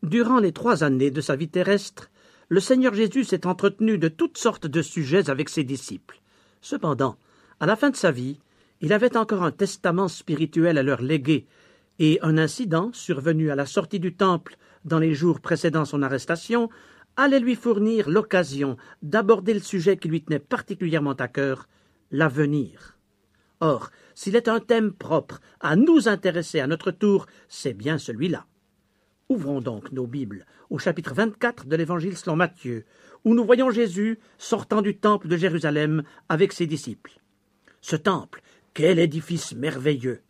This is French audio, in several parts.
Durant les 3 années de sa vie terrestre, le Seigneur Jésus s'est entretenu de toutes sortes de sujets avec ses disciples. Cependant, à la fin de sa vie, il avait encore un testament spirituel à leur léguer, et un incident, survenu à la sortie du temple dans les jours précédant son arrestation, allait lui fournir l'occasion d'aborder le sujet qui lui tenait particulièrement à cœur, l'avenir. Or, s'il est un thème propre à nous intéresser à notre tour, c'est bien celui-là. Ouvrons donc nos Bibles au chapitre 24 de l'Évangile selon Matthieu, où nous voyons Jésus sortant du temple de Jérusalem avec ses disciples. Ce temple, quel édifice merveilleux!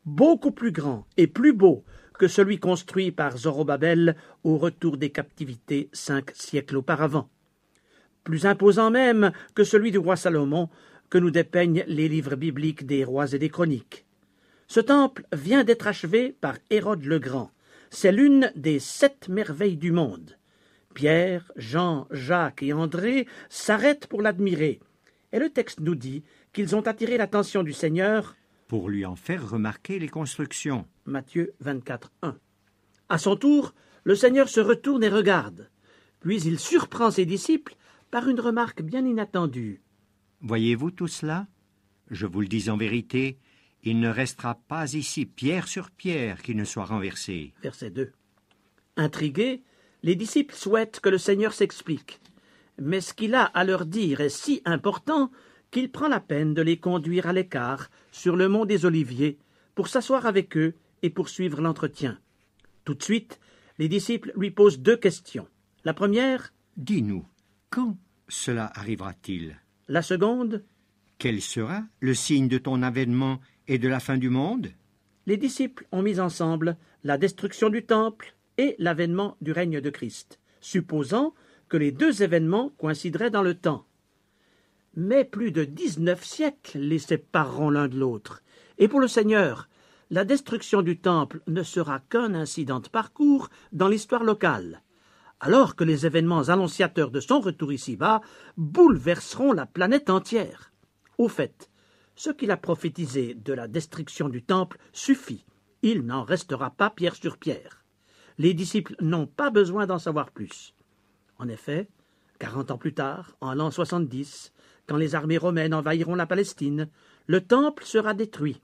Beaucoup plus grand et plus beau que celui construit par Zorobabel au retour des captivités 5 siècles auparavant. Plus imposant même que celui du roi Salomon que nous dépeignent les livres bibliques des rois et des chroniques. Ce temple vient d'être achevé par Hérode le Grand. C'est l'une des 7 merveilles du monde. Pierre, Jean, Jacques et André s'arrêtent pour l'admirer. Et le texte nous dit qu'ils ont attiré l'attention du Seigneur pour lui en faire remarquer les constructions. Matthieu 24, 1. À son tour, le Seigneur se retourne et regarde. Puis il surprend ses disciples par une remarque bien inattendue. Voyez-vous tout cela? Je vous le dis en vérité, il ne restera pas ici pierre sur pierre qui ne soit renversée. Verset 2. Intrigués, les disciples souhaitent que le Seigneur s'explique. Mais ce qu'il a à leur dire est si important qu'il prend la peine de les conduire à l'écart sur le mont des Oliviers pour s'asseoir avec eux et poursuivre l'entretien. Tout de suite, les disciples lui posent 2 questions. La première, « Dis-nous, quand cela arrivera-t-il » La seconde, « Quel sera le signe de ton avènement et de la fin du monde » Les disciples ont mis ensemble la destruction du temple et l'avènement du règne de Christ, supposant que les 2 événements coïncideraient dans le temps. Mais plus de 19 siècles les sépareront l'un de l'autre. Et pour le Seigneur, la destruction du temple ne sera qu'un incident de parcours dans l'histoire locale, alors que les événements annonciateurs de son retour ici-bas bouleverseront la planète entière. Au fait, ce qu'il a prophétisé de la destruction du temple suffit. Il n'en restera pas pierre sur pierre. Les disciples n'ont pas besoin d'en savoir plus. En effet, 40 ans plus tard, en l'an 70, quand les armées romaines envahiront la Palestine, le temple sera détruit.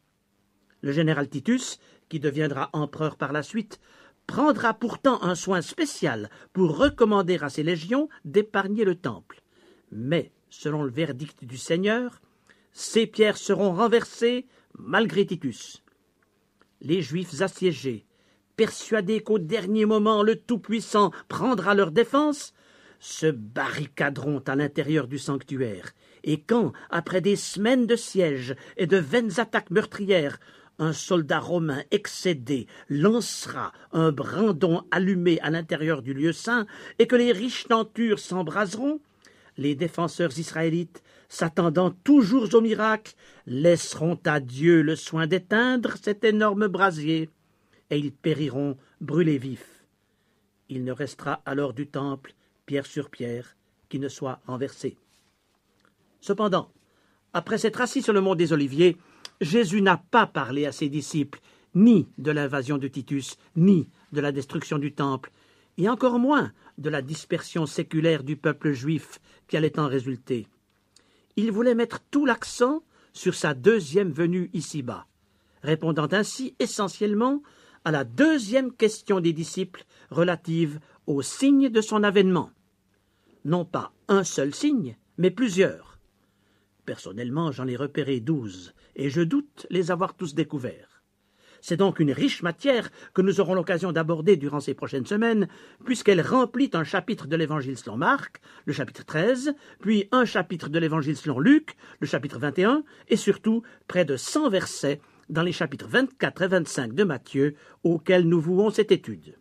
Le général Titus, qui deviendra empereur par la suite, prendra pourtant un soin spécial pour recommander à ses légions d'épargner le temple. Mais, selon le verdict du Seigneur, ces pierres seront renversées malgré Titus. Les Juifs assiégés, persuadés qu'au dernier moment le Tout-Puissant prendra leur défense, se barricaderont à l'intérieur du sanctuaire, et quand, après des semaines de siège et de vaines attaques meurtrières, un soldat romain excédé lancera un brandon allumé à l'intérieur du lieu saint et que les riches tentures s'embraseront, les défenseurs israélites, s'attendant toujours au miracle, laisseront à Dieu le soin d'éteindre cet énorme brasier, et ils périront brûlés vifs. Il ne restera alors du temple, pierre sur pierre, qui ne soit renversé. Cependant, après s'être assis sur le mont des Oliviers, Jésus n'a pas parlé à ses disciples ni de l'invasion de Titus, ni de la destruction du temple, et encore moins de la dispersion séculaire du peuple juif qui allait en résulter. Il voulait mettre tout l'accent sur sa 2e venue ici-bas, répondant ainsi essentiellement à la 2e question des disciples relative au signe de son avènement. Non pas un seul signe, mais plusieurs. Personnellement, j'en ai repéré 12, et je doute les avoir tous découverts. C'est donc une riche matière que nous aurons l'occasion d'aborder durant ces prochaines semaines, puisqu'elle remplit un chapitre de l'Évangile selon Marc, le chapitre 13, puis un chapitre de l'Évangile selon Luc, le chapitre 21, et surtout près de 100 versets dans les chapitres 24 et 25 de Matthieu, auxquels nous vouons cette étude.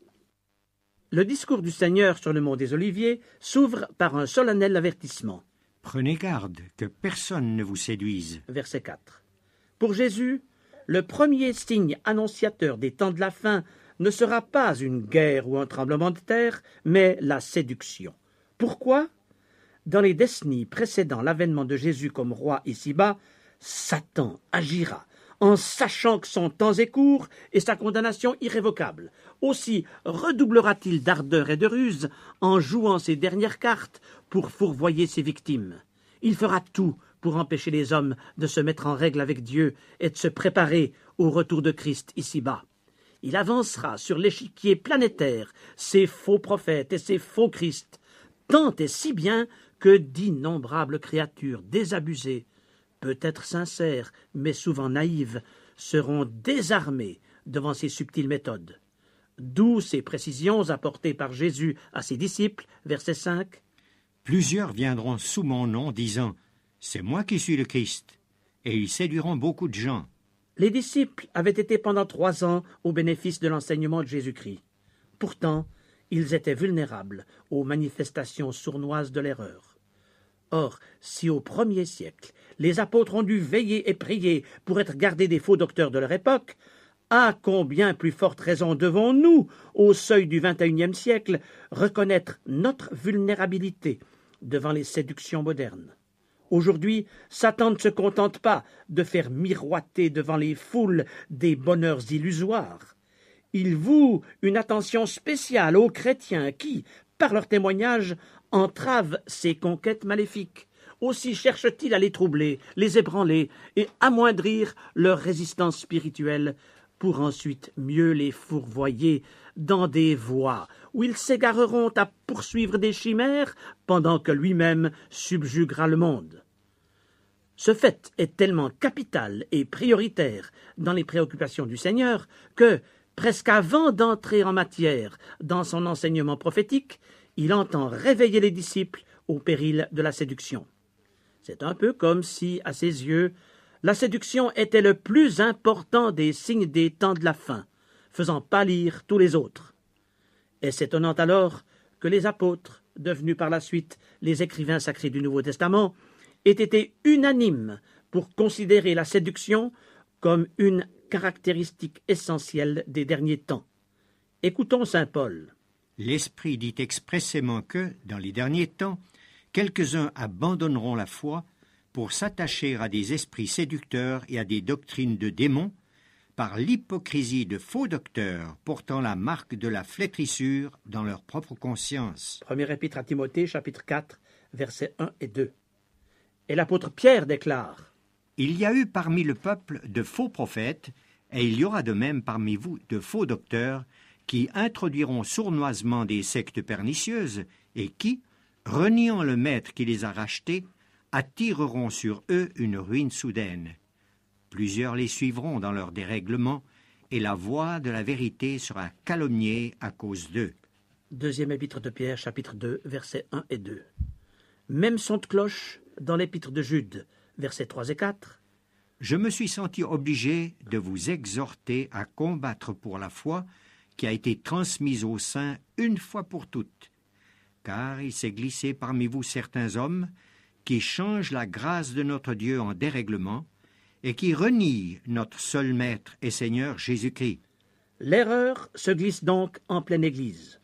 Le discours du Seigneur sur le mont des Oliviers s'ouvre par un solennel avertissement. Prenez garde que personne ne vous séduise. Verset 4. Pour Jésus, le premier signe annonciateur des temps de la fin ne sera pas une guerre ou un tremblement de terre, mais la séduction. Pourquoi? Dans les décennies précédant l'avènement de Jésus comme roi ici-bas, Satan agira en sachant que son temps est court et sa condamnation irrévocable. Aussi redoublera-t-il d'ardeur et de ruse en jouant ses dernières cartes pour fourvoyer ses victimes. Il fera tout pour empêcher les hommes de se mettre en règle avec Dieu et de se préparer au retour de Christ ici-bas. Il avancera sur l'échiquier planétaire ses faux prophètes et ses faux Christ, tant et si bien que d'innombrables créatures désabusées, peut-être sincères, mais souvent naïves, seront désarmées devant ces subtiles méthodes. D'où ces précisions apportées par Jésus à ses disciples, verset 5. Plusieurs viendront sous mon nom, disant « C'est moi qui suis le Christ », et ils séduiront beaucoup de gens. Les disciples avaient été pendant 3 ans au bénéfice de l'enseignement de Jésus-Christ. Pourtant, ils étaient vulnérables aux manifestations sournoises de l'erreur. Or, si au 1er siècle, les apôtres ont dû veiller et prier pour être gardés des faux docteurs de leur époque, à combien plus forte raison devons-nous, au seuil du XXIe siècle, reconnaître notre vulnérabilité devant les séductions modernes. Aujourd'hui, Satan ne se contente pas de faire miroiter devant les foules des bonheurs illusoires. Il voue une attention spéciale aux chrétiens qui, par leur témoignage, entravent ces conquêtes maléfiques. Aussi cherche-t-il à les troubler, les ébranler et amoindrir leur résistance spirituelle pour ensuite mieux les fourvoyer dans des voies où ils s'égareront à poursuivre des chimères pendant que lui-même subjuguera le monde. Ce fait est tellement capital et prioritaire dans les préoccupations du Seigneur que, presque avant d'entrer en matière dans son enseignement prophétique, il entend réveiller les disciples au péril de la séduction. C'est un peu comme si, à ses yeux, la séduction était le plus important des signes des temps de la fin, faisant pâlir tous les autres. Est-ce étonnant alors que les apôtres, devenus par la suite les écrivains sacrés du Nouveau Testament, aient été unanimes pour considérer la séduction comme une caractéristique essentielle des derniers temps. Écoutons saint Paul. L'Esprit dit expressément que, dans les derniers temps, quelques-uns abandonneront la foi pour s'attacher à des esprits séducteurs et à des doctrines de démons, par l'hypocrisie de faux docteurs portant la marque de la flétrissure dans leur propre conscience. Première épître à Timothée, chapitre 4, versets 1 et 2. Et l'apôtre Pierre déclare : Il y a eu parmi le peuple de faux prophètes, et il y aura de même parmi vous de faux docteurs, qui introduiront sournoisement des sectes pernicieuses, et qui, reniant le maître qui les a rachetés, attireront sur eux une ruine soudaine. Plusieurs les suivront dans leur dérèglement, et la voie de la vérité sera calomniée à cause d'eux. Deuxième épître de Pierre, chapitre 2, versets 1 et 2. Même son de cloche dans l'épître de Jude, versets 3 et 4. Je me suis senti obligé de vous exhorter à combattre pour la foi qui a été transmise aux saints une fois pour toutes, car il s'est glissé parmi vous certains hommes qui changent la grâce de notre Dieu en dérèglement et qui renient notre seul Maître et Seigneur Jésus-Christ. L'erreur se glisse donc en pleine Église.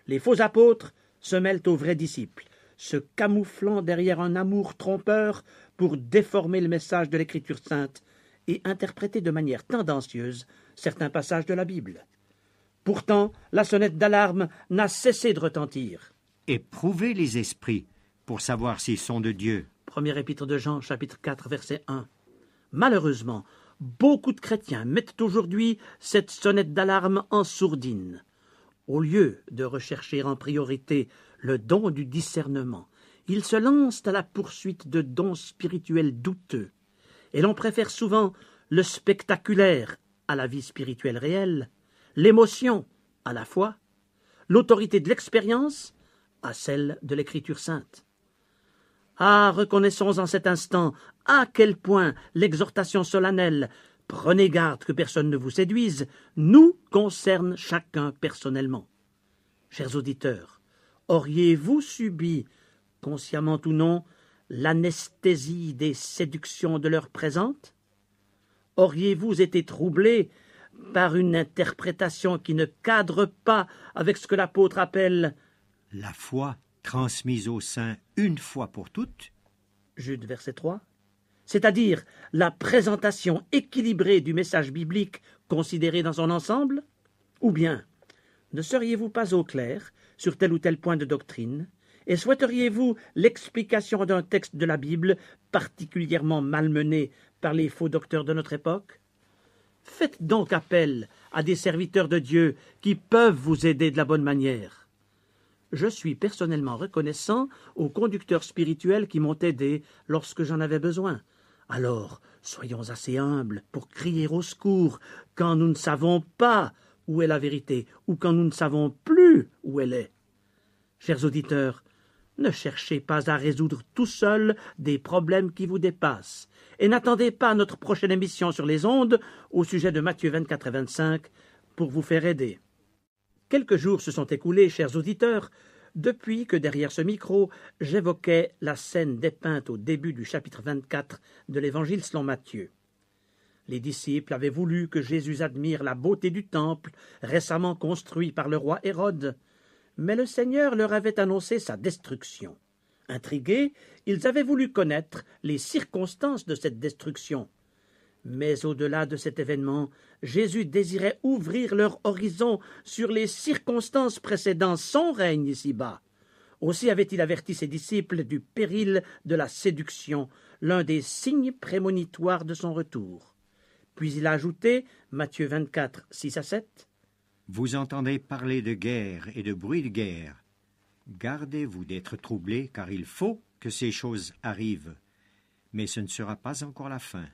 Les faux apôtres se mêlent aux vrais disciples, se camouflant derrière un amour trompeur pour déformer le message de l'Écriture sainte et interpréter de manière tendancieuse certains passages de la Bible. Pourtant, la sonnette d'alarme n'a cessé de retentir. Éprouvez les esprits pour savoir s'ils sont de Dieu. Première épître de Jean, chapitre 4, verset 1. Malheureusement, beaucoup de chrétiens mettent aujourd'hui cette sonnette d'alarme en sourdine. Au lieu de rechercher en priorité le don du discernement, ils se lancent à la poursuite de dons spirituels douteux, et l'on préfère souvent le spectaculaire à la vie spirituelle réelle, l'émotion à la foi, l'autorité de l'expérience à celle de l'Écriture sainte. Ah, reconnaissons en cet instant à quel point l'exhortation solennelle « Prenez garde que personne ne vous séduise » nous concerne chacun personnellement. Chers auditeurs, auriez-vous subi, consciemment ou non, l'anesthésie des séductions de l'heure présente? Auriez-vous été troublés par une interprétation qui ne cadre pas avec ce que l'apôtre appelle la foi transmise aux saints une fois pour toutes? Jude, verset 3. c'est-à-dire la présentation équilibrée du message biblique considéré dans son ensemble? Ou bien, ne seriez-vous pas au clair sur tel ou tel point de doctrine, et souhaiteriez-vous l'explication d'un texte de la Bible particulièrement malmené par les faux docteurs de notre époque? Faites donc appel à des serviteurs de Dieu qui peuvent vous aider de la bonne manière. Je suis personnellement reconnaissant aux conducteurs spirituels qui m'ont aidé lorsque j'en avais besoin. Alors, soyons assez humbles pour crier au secours quand nous ne savons pas où est la vérité ou quand nous ne savons plus où elle est. Chers auditeurs, ne cherchez pas à résoudre tout seul des problèmes qui vous dépassent et n'attendez pas notre prochaine émission sur les ondes au sujet de Matthieu 24 et 25 pour vous faire aider. Quelques jours se sont écoulés, chers auditeurs, depuis que derrière ce micro, j'évoquais la scène dépeinte au début du chapitre 24 de l'Évangile selon Matthieu. Les disciples avaient voulu que Jésus admire la beauté du temple récemment construit par le roi Hérode, mais le Seigneur leur avait annoncé sa destruction. Intrigués, ils avaient voulu connaître les circonstances de cette destruction. Mais au-delà de cet événement, Jésus désirait ouvrir leur horizon sur les circonstances précédant son règne ici-bas. Aussi avait-il averti ses disciples du péril de la séduction, l'un des signes prémonitoires de son retour. Puis il a ajouté, Matthieu 24, 6 à 7, « Vous entendez parler de guerre et de bruit de guerre. Gardez-vous d'être troublés, car il faut que ces choses arrivent. Mais ce ne sera pas encore la fin.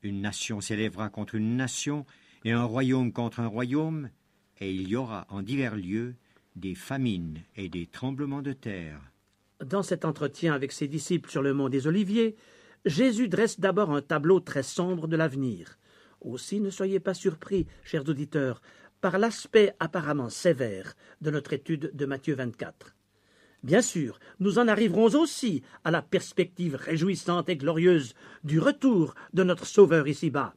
Une nation s'élèvera contre une nation, et un royaume contre un royaume, et il y aura en divers lieux des famines et des tremblements de terre. » Dans cet entretien avec ses disciples sur le mont des Oliviers, Jésus dresse d'abord un tableau très sombre de l'avenir. Aussi ne soyez pas surpris, chers auditeurs, par l'aspect apparemment sévère de notre étude de Matthieu 24. Bien sûr, nous en arriverons aussi à la perspective réjouissante et glorieuse du retour de notre Sauveur ici-bas.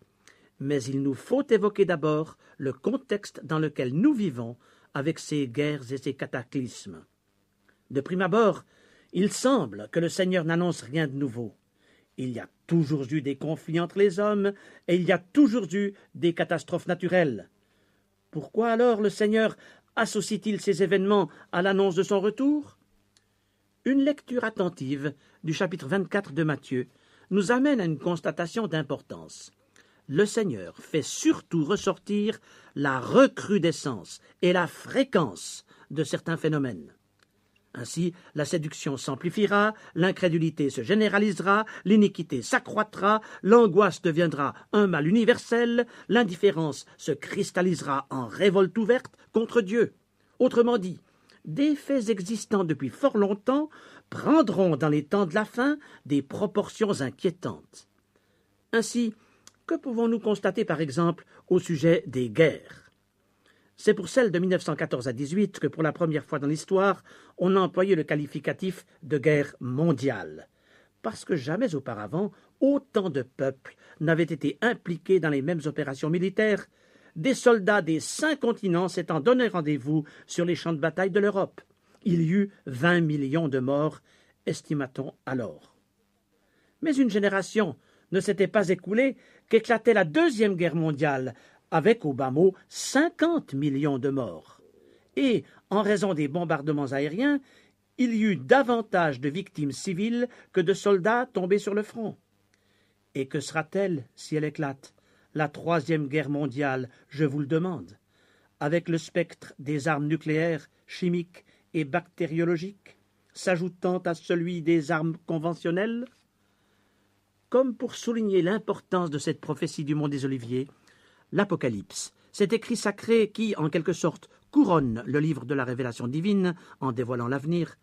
Mais il nous faut évoquer d'abord le contexte dans lequel nous vivons avec ces guerres et ces cataclysmes. De prime abord, il semble que le Seigneur n'annonce rien de nouveau. Il y a toujours eu des conflits entre les hommes et il y a toujours eu des catastrophes naturelles. Pourquoi alors le Seigneur associe-t-il ces événements à l'annonce de son retour? Une lecture attentive du chapitre 24 de Matthieu nous amène à une constatation d'importance. Le Seigneur fait surtout ressortir la recrudescence et la fréquence de certains phénomènes. Ainsi, la séduction s'amplifiera, l'incrédulité se généralisera, l'iniquité s'accroîtra, l'angoisse deviendra un mal universel, l'indifférence se cristallisera en révolte ouverte contre Dieu. Autrement dit, des faits existants depuis fort longtemps prendront dans les temps de la fin des proportions inquiétantes. Ainsi, que pouvons-nous constater par exemple au sujet des guerres? C'est pour celle de 1914 à 18 que pour la première fois dans l'histoire, on a employé le qualificatif de guerre mondiale, parce que jamais auparavant autant de peuples n'avaient été impliqués dans les mêmes opérations militaires, des soldats des 5 continents s'étant donné rendez-vous sur les champs de bataille de l'Europe. Il y eut 20 millions de morts, estima-t-on alors. Mais une génération ne s'était pas écoulée qu'éclatait la Deuxième Guerre mondiale, avec au bas mot 50 millions de morts. Et, en raison des bombardements aériens, il y eut davantage de victimes civiles que de soldats tombés sur le front. Et que sera-t-elle si elle éclate? La Troisième Guerre mondiale, je vous le demande, avec le spectre des armes nucléaires, chimiques et bactériologiques, s'ajoutant à celui des armes conventionnelles? Comme pour souligner l'importance de cette prophétie du mont des Oliviers, l'Apocalypse, cet écrit sacré qui, en quelque sorte, couronne le livre de la révélation divine en dévoilant l'avenir,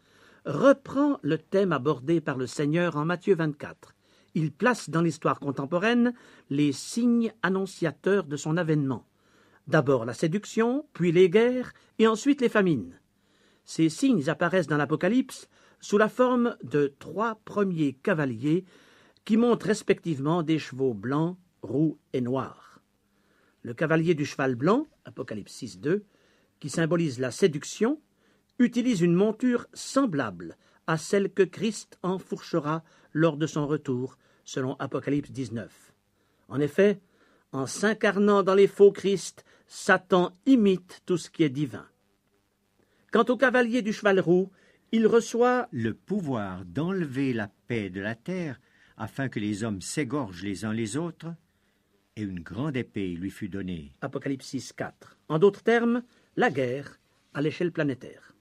reprend le thème abordé par le Seigneur en Matthieu 24. Il place dans l'histoire contemporaine les signes annonciateurs de son avènement. D'abord la séduction, puis les guerres, et ensuite les famines. Ces signes apparaissent dans l'Apocalypse sous la forme de 3 premiers cavaliers qui montent respectivement des chevaux blancs, roux et noirs. Le cavalier du cheval blanc, Apocalypse 6, 2, qui symbolise la séduction, utilise une monture semblable à celle que Christ enfourchera lors de son retour, selon Apocalypse 19. En effet, en s'incarnant dans les faux Christ, Satan imite tout ce qui est divin. Quant au cavalier du cheval roux, il reçoit le pouvoir d'enlever la paix de la terre afin que les hommes s'égorgent les uns les autres, et une grande épée lui fut donnée. Apocalypse 6, 4. En d'autres termes, la guerre à l'échelle planétaire.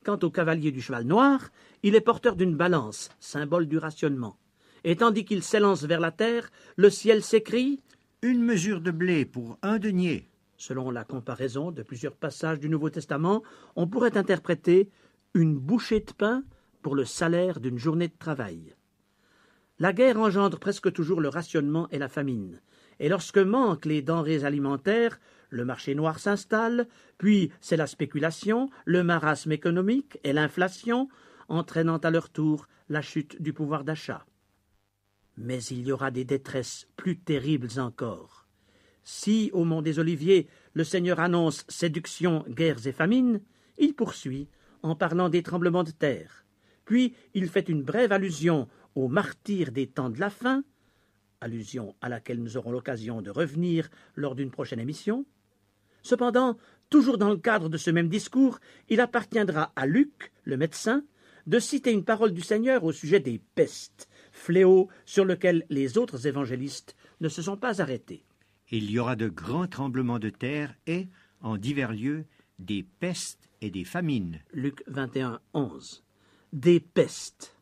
Quant au cavalier du cheval noir, il est porteur d'une balance, symbole du rationnement. Et tandis qu'il s'élance vers la terre, le ciel s'écrie « Une mesure de blé pour un denier ». Selon la comparaison de plusieurs passages du Nouveau Testament, on pourrait interpréter une bouchée de pain pour le salaire d'une journée de travail. La guerre engendre presque toujours le rationnement et la famine. Et lorsque manquent les denrées alimentaires, le marché noir s'installe, puis c'est la spéculation, le marasme économique et l'inflation, entraînant à leur tour la chute du pouvoir d'achat. Mais il y aura des détresses plus terribles encore. Si, au mont des Oliviers, le Seigneur annonce séduction, guerres et famines, il poursuit en parlant des tremblements de terre. Puis il fait une brève allusion aux martyrs des temps de la fin, allusion à laquelle nous aurons l'occasion de revenir lors d'une prochaine émission. Cependant, toujours dans le cadre de ce même discours, il appartiendra à Luc, le médecin, de citer une parole du Seigneur au sujet des pestes, fléau sur lequel les autres évangélistes ne se sont pas arrêtés. Il y aura de grands tremblements de terre et, en divers lieux, des pestes et des famines. Luc 21, 11. Des pestes.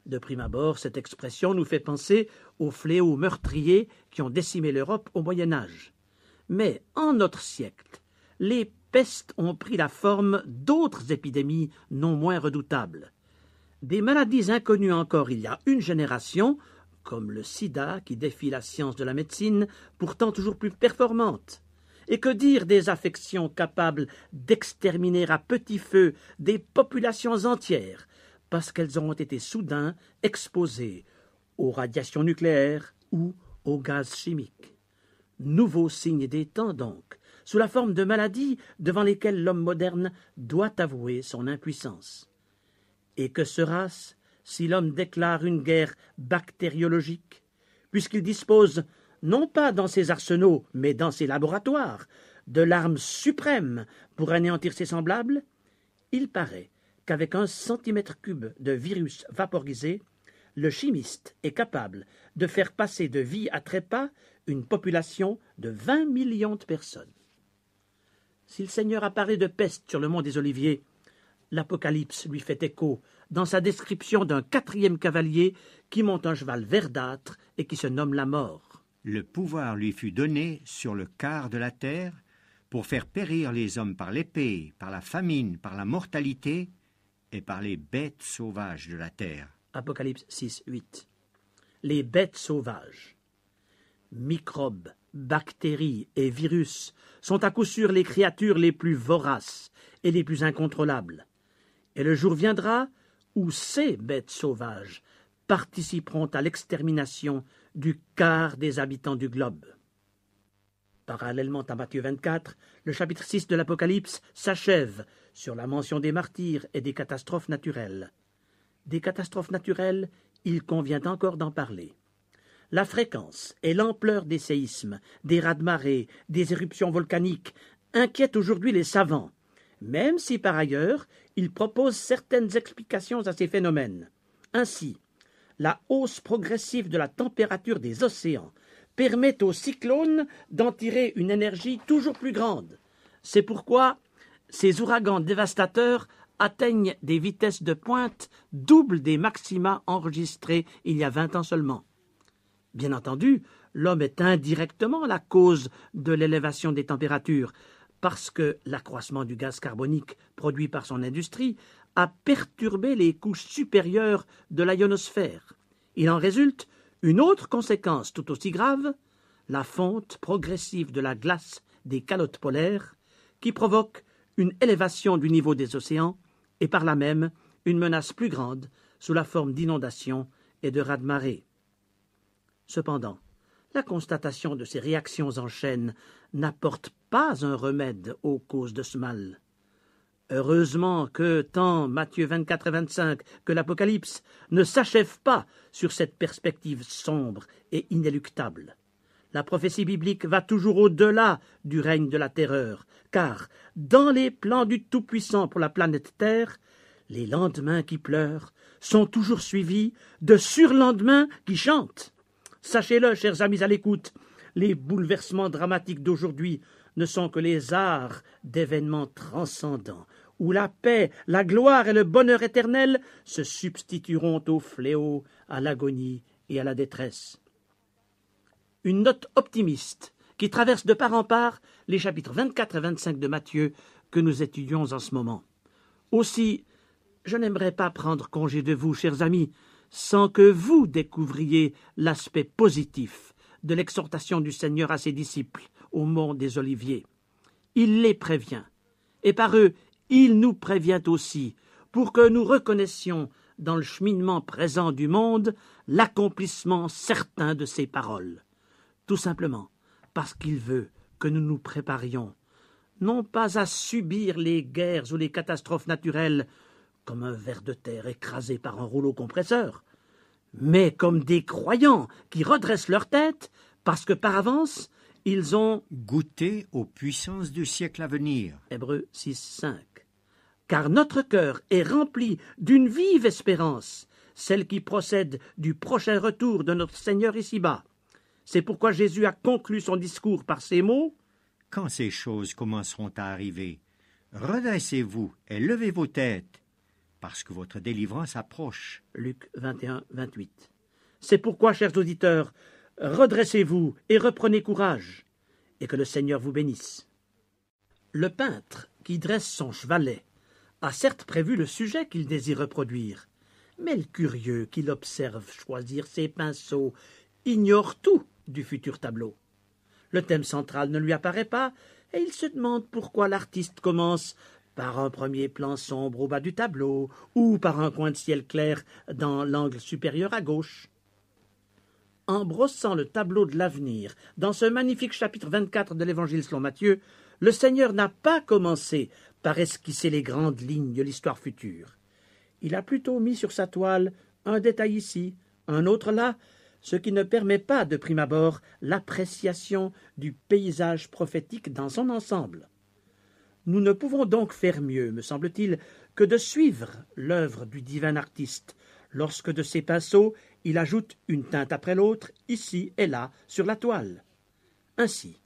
De prime abord, cette expression nous fait penser aux fléaux meurtriers qui ont décimé l'Europe au Moyen Âge. Mais en notre siècle, les pestes ont pris la forme d'autres épidémies non moins redoutables. Des maladies inconnues encore il y a une génération, comme le sida qui défie la science de la médecine, pourtant toujours plus performante. Et que dire des affections capables d'exterminer à petit feu des populations entières, parce qu'elles auront été soudain exposées aux radiations nucléaires ou aux gaz chimiques. Nouveau signe des temps donc, sous la forme de maladies devant lesquelles l'homme moderne doit avouer son impuissance. Et que sera-ce si l'homme déclare une guerre bactériologique, puisqu'il dispose, non pas dans ses arsenaux, mais dans ses laboratoires, de l'arme suprême pour anéantir ses semblables? Il paraît qu'avec 1 cm3 de virus vaporisé, le chimiste est capable de faire passer de vie à trépas une population de 20 millions de personnes. Si le Seigneur a parlé de peste sur le mont des Oliviers, l'Apocalypse lui fait écho dans sa description d'un 4e cavalier qui monte un cheval verdâtre et qui se nomme la mort. Le pouvoir lui fut donné sur le quart de la terre pour faire périr les hommes par l'épée, par la famine, par la mortalité et par les bêtes sauvages de la terre. Apocalypse 6, 8. Les bêtes sauvages. Microbes, bactéries et virus sont à coup sûr les créatures les plus voraces et les plus incontrôlables. Et le jour viendra où ces bêtes sauvages participeront à l'extermination du quart des habitants du globe. Parallèlement à Matthieu 24, le chapitre 6 de l'Apocalypse s'achève sur la mention des martyrs et des catastrophes naturelles. Des catastrophes naturelles, il convient encore d'en parler. La fréquence et l'ampleur des séismes, des raz-de-marée, des éruptions volcaniques inquiètent aujourd'hui les savants, même si par ailleurs ils proposent certaines explications à ces phénomènes. Ainsi, la hausse progressive de la température des océans permet aux cyclones d'en tirer une énergie toujours plus grande. C'est pourquoi ces ouragans dévastateurs atteignent des vitesses de pointe double des maxima enregistrés il y a 20 ans seulement. Bien entendu, l'homme est indirectement la cause de l'élévation des températures, parce que l'accroissement du gaz carbonique produit par son industrie a perturbé les couches supérieures de la ionosphère. Il en résulte une autre conséquence tout aussi grave, la fonte progressive de la glace des calottes polaires, qui provoque une élévation du niveau des océans et par là même une menace plus grande sous la forme d'inondations et de raz-de-marée. Cependant, la constatation de ces réactions en chaîne n'apporte pas un remède aux causes de ce mal. Heureusement que tant Matthieu 24 et 25 que l'Apocalypse ne s'achèvent pas sur cette perspective sombre et inéluctable. La prophétie biblique va toujours au-delà du règne de la terreur, car dans les plans du Tout-Puissant pour la planète Terre, les lendemains qui pleurent sont toujours suivis de surlendemains qui chantent. Sachez-le, chers amis à l'écoute, les bouleversements dramatiques d'aujourd'hui ne sont que les arts d'événements transcendants, où la paix, la gloire et le bonheur éternel se substitueront au fléau, à l'agonie et à la détresse. Une note optimiste qui traverse de part en part les chapitres 24 et 25 de Matthieu que nous étudions en ce moment. Aussi, je n'aimerais pas prendre congé de vous, chers amis, sans que vous découvriez l'aspect positif de l'exhortation du Seigneur à ses disciples au mont des Oliviers. Il les prévient, et par eux, il nous prévient aussi, pour que nous reconnaissions dans le cheminement présent du monde l'accomplissement certain de ses paroles. Tout simplement parce qu'il veut que nous nous préparions, non pas à subir les guerres ou les catastrophes naturelles comme un ver de terre écrasé par un rouleau compresseur, mais comme des croyants qui redressent leur tête parce que par avance, ils ont goûté aux puissances du siècle à venir. Hébreux 6, 5. Car notre cœur est rempli d'une vive espérance, celle qui procède du prochain retour de notre Seigneur ici-bas. C'est pourquoi Jésus a conclu son discours par ces mots. Quand ces choses commenceront à arriver, redressez-vous et levez vos têtes, parce que votre délivrance approche. Luc 21, 28. C'est pourquoi, chers auditeurs, redressez-vous et reprenez courage, et que le Seigneur vous bénisse. Le peintre qui dresse son chevalet a certes prévu le sujet qu'il désire reproduire, mais le curieux qui l'observe choisir ses pinceaux ignore tout du futur tableau. Le thème central ne lui apparaît pas, et il se demande pourquoi l'artiste commence par un premier plan sombre au bas du tableau, ou par un coin de ciel clair dans l'angle supérieur à gauche. En brossant le tableau de l'avenir, dans ce magnifique chapitre 24 de l'Évangile selon Matthieu, le Seigneur n'a pas commencé par esquisser les grandes lignes de l'histoire future. Il a plutôt mis sur sa toile un détail ici, un autre là, ce qui ne permet pas de prime abord l'appréciation du paysage prophétique dans son ensemble. Nous ne pouvons donc faire mieux, me semble-t-il, que de suivre l'œuvre du divin artiste, lorsque de ses pinceaux il ajoute une teinte après l'autre, ici et là, sur la toile. Ainsi,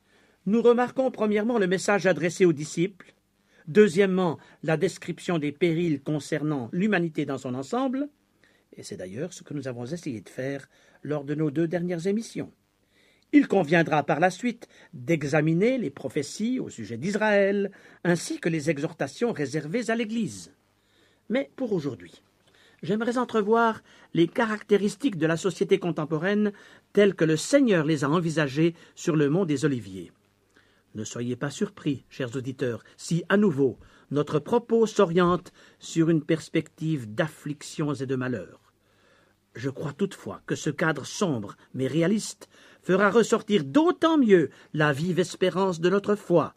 nous remarquons premièrement le message adressé aux disciples, deuxièmement la description des périls concernant l'humanité dans son ensemble, et c'est d'ailleurs ce que nous avons essayé de faire lors de nos 2 dernières émissions. Il conviendra par la suite d'examiner les prophéties au sujet d'Israël, ainsi que les exhortations réservées à l'Église. Mais pour aujourd'hui, j'aimerais entrevoir les caractéristiques de la société contemporaine telles que le Seigneur les a envisagées sur le mont des Oliviers. Ne soyez pas surpris, chers auditeurs, si, à nouveau, notre propos s'oriente sur une perspective d'afflictions et de malheurs. Je crois toutefois que ce cadre sombre mais réaliste fera ressortir d'autant mieux la vive espérance de notre foi,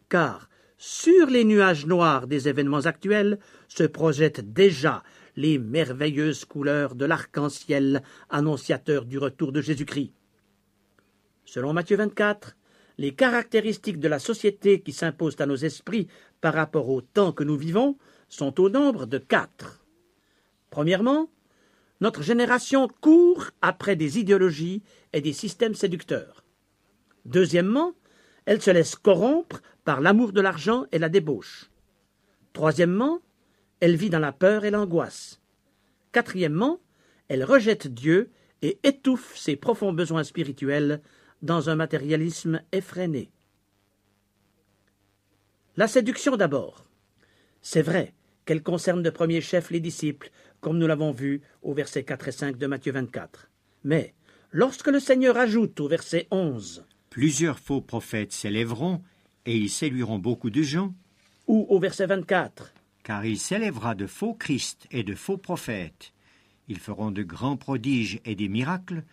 car sur les nuages noirs des événements actuels se projettent déjà les merveilleuses couleurs de l'arc-en-ciel annonciateur du retour de Jésus-Christ. Selon Matthieu 24, les caractéristiques de la société qui s'imposent à nos esprits par rapport au temps que nous vivons sont au nombre de 4. Premièrement, notre génération court après des idéologies et des systèmes séducteurs. Deuxièmement, elle se laisse corrompre par l'amour de l'argent et la débauche. Troisièmement, elle vit dans la peur et l'angoisse. Quatrièmement, elle rejette Dieu et étouffe ses profonds besoins spirituels dans un matérialisme effréné. La séduction d'abord. C'est vrai qu'elle concerne de premier chef les disciples, comme nous l'avons vu au verset 4 et 5 de Matthieu 24. Mais lorsque le Seigneur ajoute au verset 11 « Plusieurs faux prophètes s'élèveront, et ils séduiront beaucoup de gens. » ou au verset 24 « Car il s'élèvera de faux Christ et de faux prophètes. Ils feront de grands prodiges et des miracles,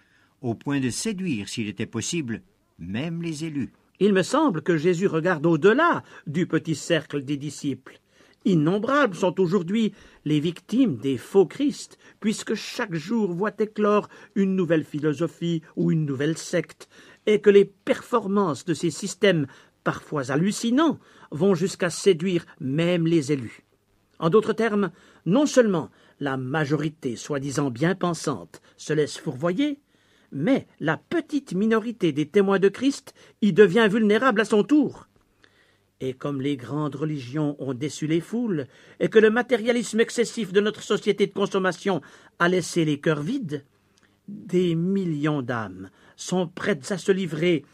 au point de séduire, s'il était possible, même les élus. » Il me semble que Jésus regarde au-delà du petit cercle des disciples. Innombrables sont aujourd'hui les victimes des faux Christ, puisque chaque jour voit éclore une nouvelle philosophie ou une nouvelle secte, et que les performances de ces systèmes, parfois hallucinants, vont jusqu'à séduire même les élus. En d'autres termes, non seulement la majorité soi-disant bien pensante se laisse fourvoyer, mais la petite minorité des témoins de Christ y devient vulnérable à son tour. Et comme les grandes religions ont déçu les foules, et que le matérialisme excessif de notre société de consommation a laissé les cœurs vides, des millions d'âmes sont prêtes à se livrer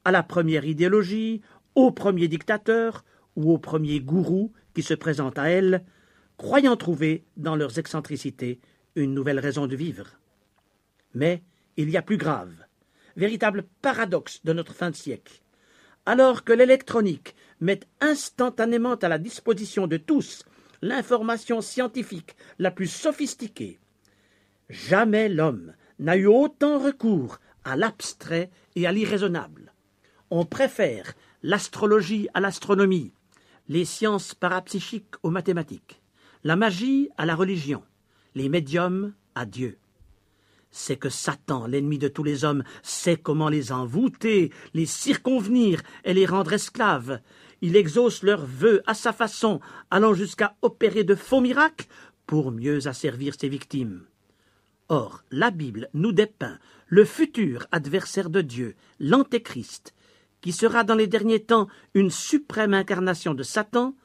à la première idéologie, au premier dictateur ou au premier gourou qui se présente à elles, croyant trouver dans leurs excentricités une nouvelle raison de vivre. Mais il y a plus grave, véritable paradoxe de notre fin de siècle. Alors que l'électronique met instantanément à la disposition de tous l'information scientifique la plus sophistiquée, jamais l'homme n'a eu autant recours à l'abstrait et à l'irraisonnable. On préfère l'astrologie à l'astronomie, les sciences parapsychiques aux mathématiques, la magie à la religion, les médiums à Dieu. C'est que Satan, l'ennemi de tous les hommes, sait comment les envoûter, les circonvenir et les rendre esclaves. Il exauce leurs vœux à sa façon, allant jusqu'à opérer de faux miracles pour mieux asservir ses victimes. Or, la Bible nous dépeint le futur adversaire de Dieu, l'Antéchrist, qui sera dans les derniers temps une suprême incarnation de Satan,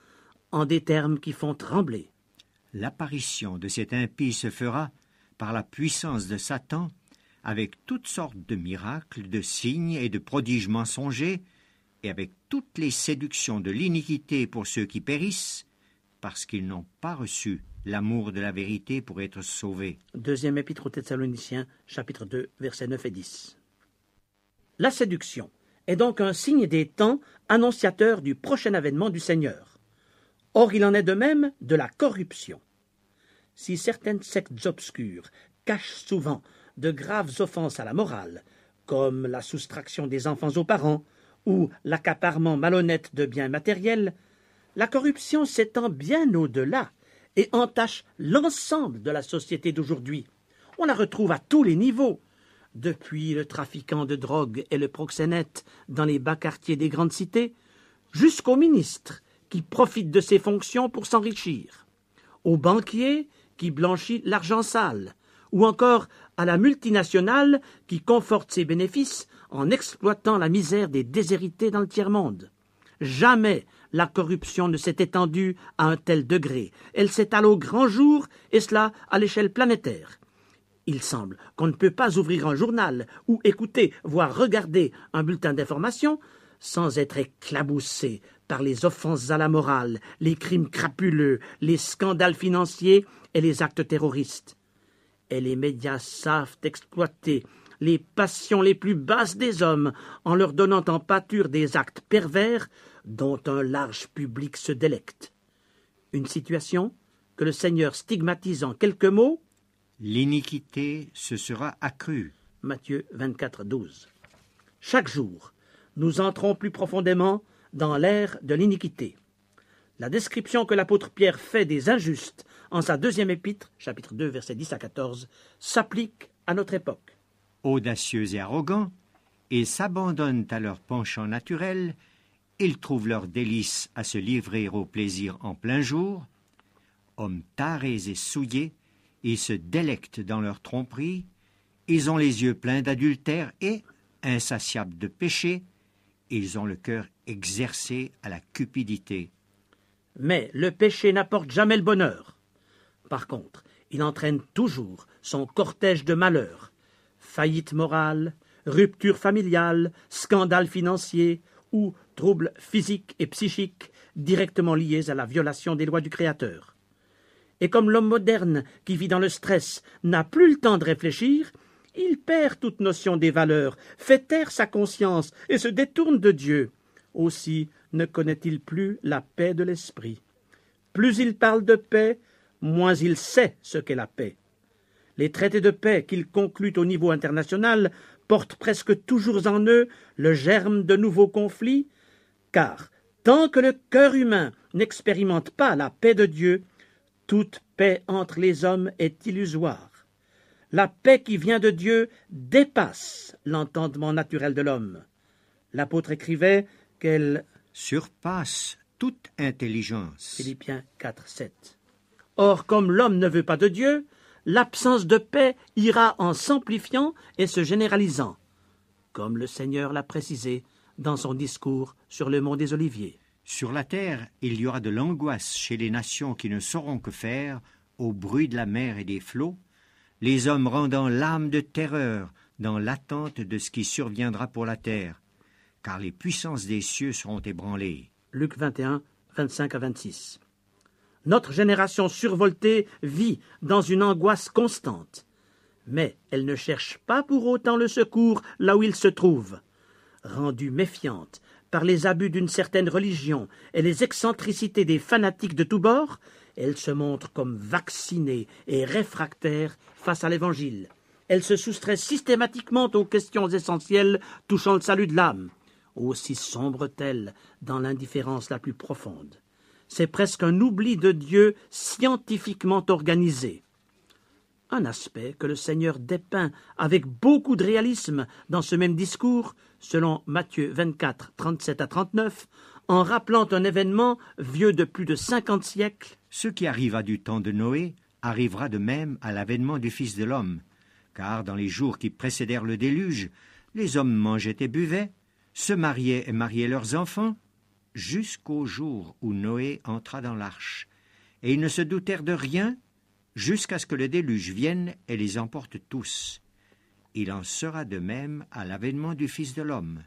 en des termes qui font trembler. L'apparition de cet impie se fera par la puissance de Satan, avec toutes sortes de miracles, de signes et de prodiges mensongers, et avec toutes les séductions de l'iniquité pour ceux qui périssent, parce qu'ils n'ont pas reçu l'amour de la vérité pour être sauvés. Deuxième épître aux Thessaloniciens, chapitre 2, versets 9 et 10. La séduction est donc un signe des temps annonciateur du prochain avènement du Seigneur. Or, il en est de même de la corruption. Si certaines sectes obscures cachent souvent de graves offenses à la morale, comme la soustraction des enfants aux parents ou l'accaparement malhonnête de biens matériels, la corruption s'étend bien au-delà et entache l'ensemble de la société d'aujourd'hui. On la retrouve à tous les niveaux, depuis le trafiquant de drogue et le proxénète dans les bas quartiers des grandes cités, jusqu'au ministre qui profite de ses fonctions pour s'enrichir, au banquier qui blanchit l'argent sale, ou encore à la multinationale qui conforte ses bénéfices en exploitant la misère des déshérités dans le tiers-monde. Jamais la corruption ne s'est étendue à un tel degré. Elle s'étale au grand jour, et cela à l'échelle planétaire. Il semble qu'on ne peut pas ouvrir un journal ou écouter, voire regarder un bulletin d'information sans être éclaboussé par les offenses à la morale, les crimes crapuleux, les scandales financiers et les actes terroristes. Et les médias savent exploiter les passions les plus basses des hommes en leur donnant en pâture des actes pervers dont un large public se délecte. Une situation que le Seigneur stigmatise en quelques mots. L'iniquité se sera accrue. Matthieu 24, 12. Chaque jour, nous entrons plus profondément dans l'ère de l'iniquité. La description que l'apôtre Pierre fait des injustes en sa deuxième épître, chapitre 2, versets 10 à 14, s'applique à notre époque. Audacieux et arrogants, ils s'abandonnent à leur penchant naturel, ils trouvent leur délice à se livrer au plaisir en plein jour. Hommes tarés et souillés, ils se délectent dans leur tromperie, ils ont les yeux pleins d'adultère et, insatiables de péché, ils ont le cœur exercé à la cupidité. Mais le péché n'apporte jamais le bonheur. Par contre, il entraîne toujours son cortège de malheurs. Faillite morale, rupture familiale, scandale financier ou troubles physiques et psychiques directement liés à la violation des lois du Créateur. Et comme l'homme moderne qui vit dans le stress n'a plus le temps de réfléchir, il perd toute notion des valeurs, fait taire sa conscience et se détourne de Dieu. Aussi ne connaît-il plus la paix de l'esprit. Plus il parle de paix, moins il sait ce qu'est la paix. Les traités de paix qu'il conclut au niveau international portent presque toujours en eux le germe de nouveaux conflits, car Tant que le cœur humain n'expérimente pas la paix de Dieu, toute paix entre les hommes est illusoire. La paix qui vient de Dieu dépasse l'entendement naturel de l'homme. L'apôtre écrivait qu'elle surpasse toute intelligence. Philippiens 4, 7. Or, comme l'homme ne veut pas de Dieu, l'absence de paix ira en s'amplifiant et se généralisant, comme le Seigneur l'a précisé dans son discours sur le mont des Oliviers. Sur la terre, il y aura de l'angoisse chez les nations qui ne sauront que faire au bruit de la mer et des flots, les hommes rendant l'âme de terreur dans l'attente de ce qui surviendra pour la terre, car les puissances des cieux seront ébranlées. Luc 21, 25 à 26. Notre génération survoltée vit dans une angoisse constante, mais elle ne cherche pas pour autant le secours là où il se trouve. Rendue méfiante par les abus d'une certaine religion et les excentricités des fanatiques de tous bords, elle se montre comme vaccinée et réfractaire face à l'Évangile. Elle se soustrait systématiquement aux questions essentielles touchant le salut de l'âme. Aussi sombre-t-elle dans l'indifférence la plus profonde. C'est presque un oubli de Dieu scientifiquement organisé. Un aspect que le Seigneur dépeint avec beaucoup de réalisme dans ce même discours, selon Matthieu 24, 37 à 39, en rappelant un événement vieux de plus de 50 siècles. Ce qui arriva du temps de Noé arrivera de même à l'avènement du Fils de l'homme, car dans les jours qui précédèrent le déluge, les hommes mangeaient et buvaient, se mariaient et mariaient leurs enfants, jusqu'au jour où Noé entra dans l'arche, et ils ne se doutèrent de rien jusqu'à ce que le déluge vienne et les emporte tous. Il en sera de même à l'avènement du Fils de l'homme.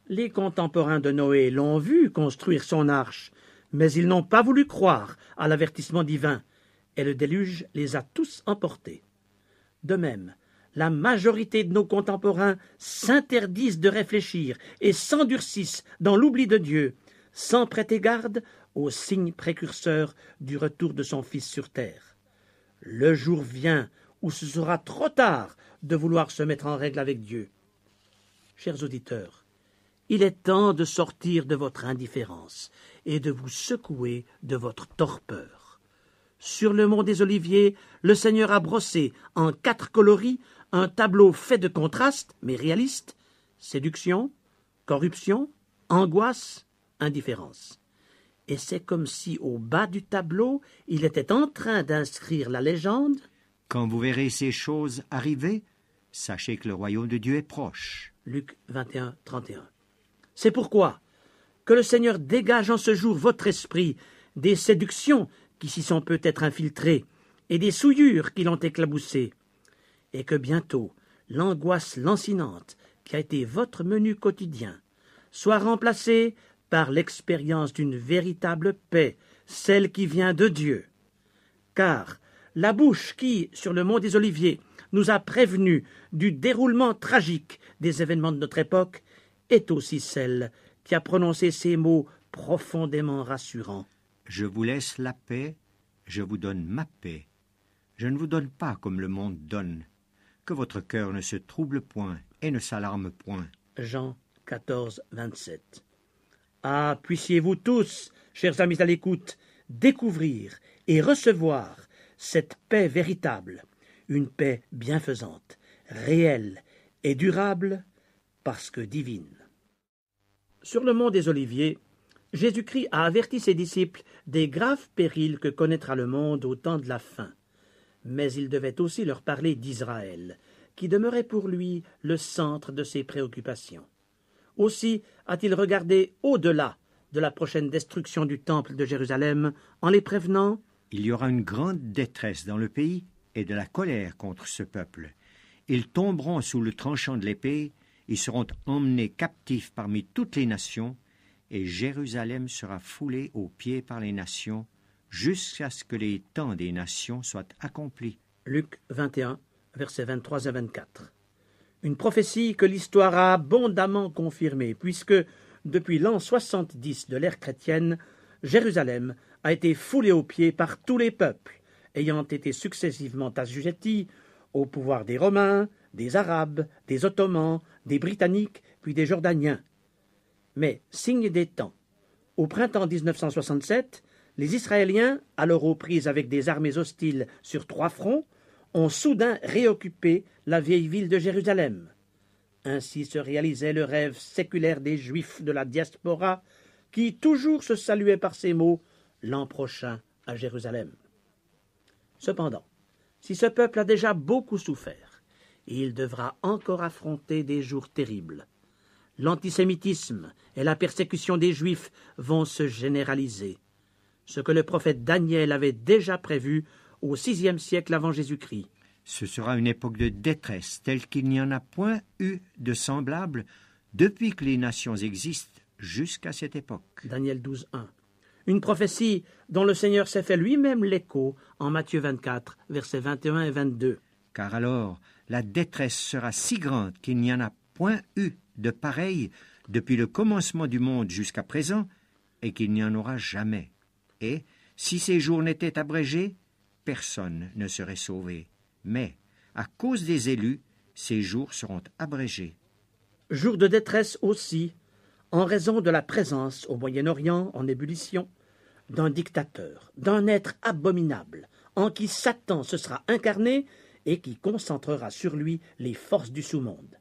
Les contemporains de Noé l'ont vu construire son arche, mais ils n'ont pas voulu croire à l'avertissement divin, et le déluge les a tous emportés. De même, la majorité de nos contemporains s'interdisent de réfléchir et s'endurcissent dans l'oubli de Dieu, sans prêter garde aux signes précurseurs du retour de son Fils sur terre. Le jour vient où ce sera trop tard de vouloir se mettre en règle avec Dieu. Chers auditeurs, il est temps de sortir de votre indifférence et de vous secouer de votre torpeur. Sur le mont des Oliviers, le Seigneur a brossé en 4 coloris un tableau fait de contrastes, mais réalistes: séduction, corruption, angoisse, indifférence. Et c'est comme si, au bas du tableau, il était en train d'inscrire la légende: quand vous verrez ces choses arriver, sachez que le royaume de Dieu est proche. Luc 21, 31. C'est pourquoi que le Seigneur dégage en ce jour votre esprit des séductions qui s'y sont peut-être infiltrées et des souillures qui l'ont éclaboussé, et que bientôt l'angoisse lancinante qui a été votre menu quotidien soit remplacée par l'expérience d'une véritable paix, celle qui vient de Dieu. Car la bouche qui, sur le mont des Oliviers, nous a prévenus du déroulement tragique des événements de notre époque, est aussi celle qui a prononcé ces mots profondément rassurants. Je vous laisse la paix, je vous donne ma paix. Je ne vous donne pas comme le monde donne. Que votre cœur ne se trouble point et ne s'alarme point. Jean 14, 27. Ah, puissiez-vous tous, chers amis à l'écoute, découvrir et recevoir cette paix véritable, une paix bienfaisante, réelle et durable, parce que divine. Sur le mont des Oliviers, Jésus-Christ a averti ses disciples des graves périls que connaîtra le monde au temps de la fin. Mais il devait aussi leur parler d'Israël, qui demeurait pour lui le centre de ses préoccupations. Aussi a-t-il regardé au-delà de la prochaine destruction du temple de Jérusalem en les prévenant: il y aura une grande détresse dans le pays et de la colère contre ce peuple. Ils tomberont sous le tranchant de l'épée, ils seront emmenés captifs parmi toutes les nations, et Jérusalem sera foulée aux pieds par les nations, jusqu'à ce que les temps des nations soient accomplis. Luc 21, versets 23 à 24. Une prophétie que l'histoire a abondamment confirmée, puisque, depuis l'an 70 de l'ère chrétienne, Jérusalem a été foulée aux pieds par tous les peuples, ayant été successivement assujettis au pouvoir des Romains, des Arabes, des Ottomans, des Britanniques, puis des Jordaniens. Mais, signe des temps, Au printemps 1967, les Israéliens, alors aux prises avec des armées hostiles sur 3 fronts, ont soudain réoccupé la vieille ville de Jérusalem. Ainsi se réalisait le rêve séculaire des Juifs de la diaspora qui toujours se saluaient par ces mots « l'an prochain à Jérusalem ». Cependant, si ce peuple a déjà beaucoup souffert, il devra encore affronter des jours terribles. L'antisémitisme et la persécution des Juifs vont se généraliser, ce que le prophète Daniel avait déjà prévu au VIe siècle avant Jésus-Christ. Ce sera une époque de détresse telle qu'il n'y en a point eu de semblable depuis que les nations existent jusqu'à cette époque. Daniel 12:1. Une prophétie dont le Seigneur s'est fait lui-même l'écho en Matthieu 24, versets 21 et 22. Car alors la détresse sera si grande qu'il n'y en a point eu de pareil depuis le commencement du monde jusqu'à présent, et qu'il n'y en aura jamais. Et, si ces jours n'étaient abrégés, personne ne serait sauvé. Mais, à cause des élus, ces jours seront abrégés. Jour de détresse aussi, en raison de la présence au Moyen-Orient en ébullition d'un dictateur, d'un être abominable, en qui Satan se sera incarné et qui concentrera sur lui les forces du sous-monde.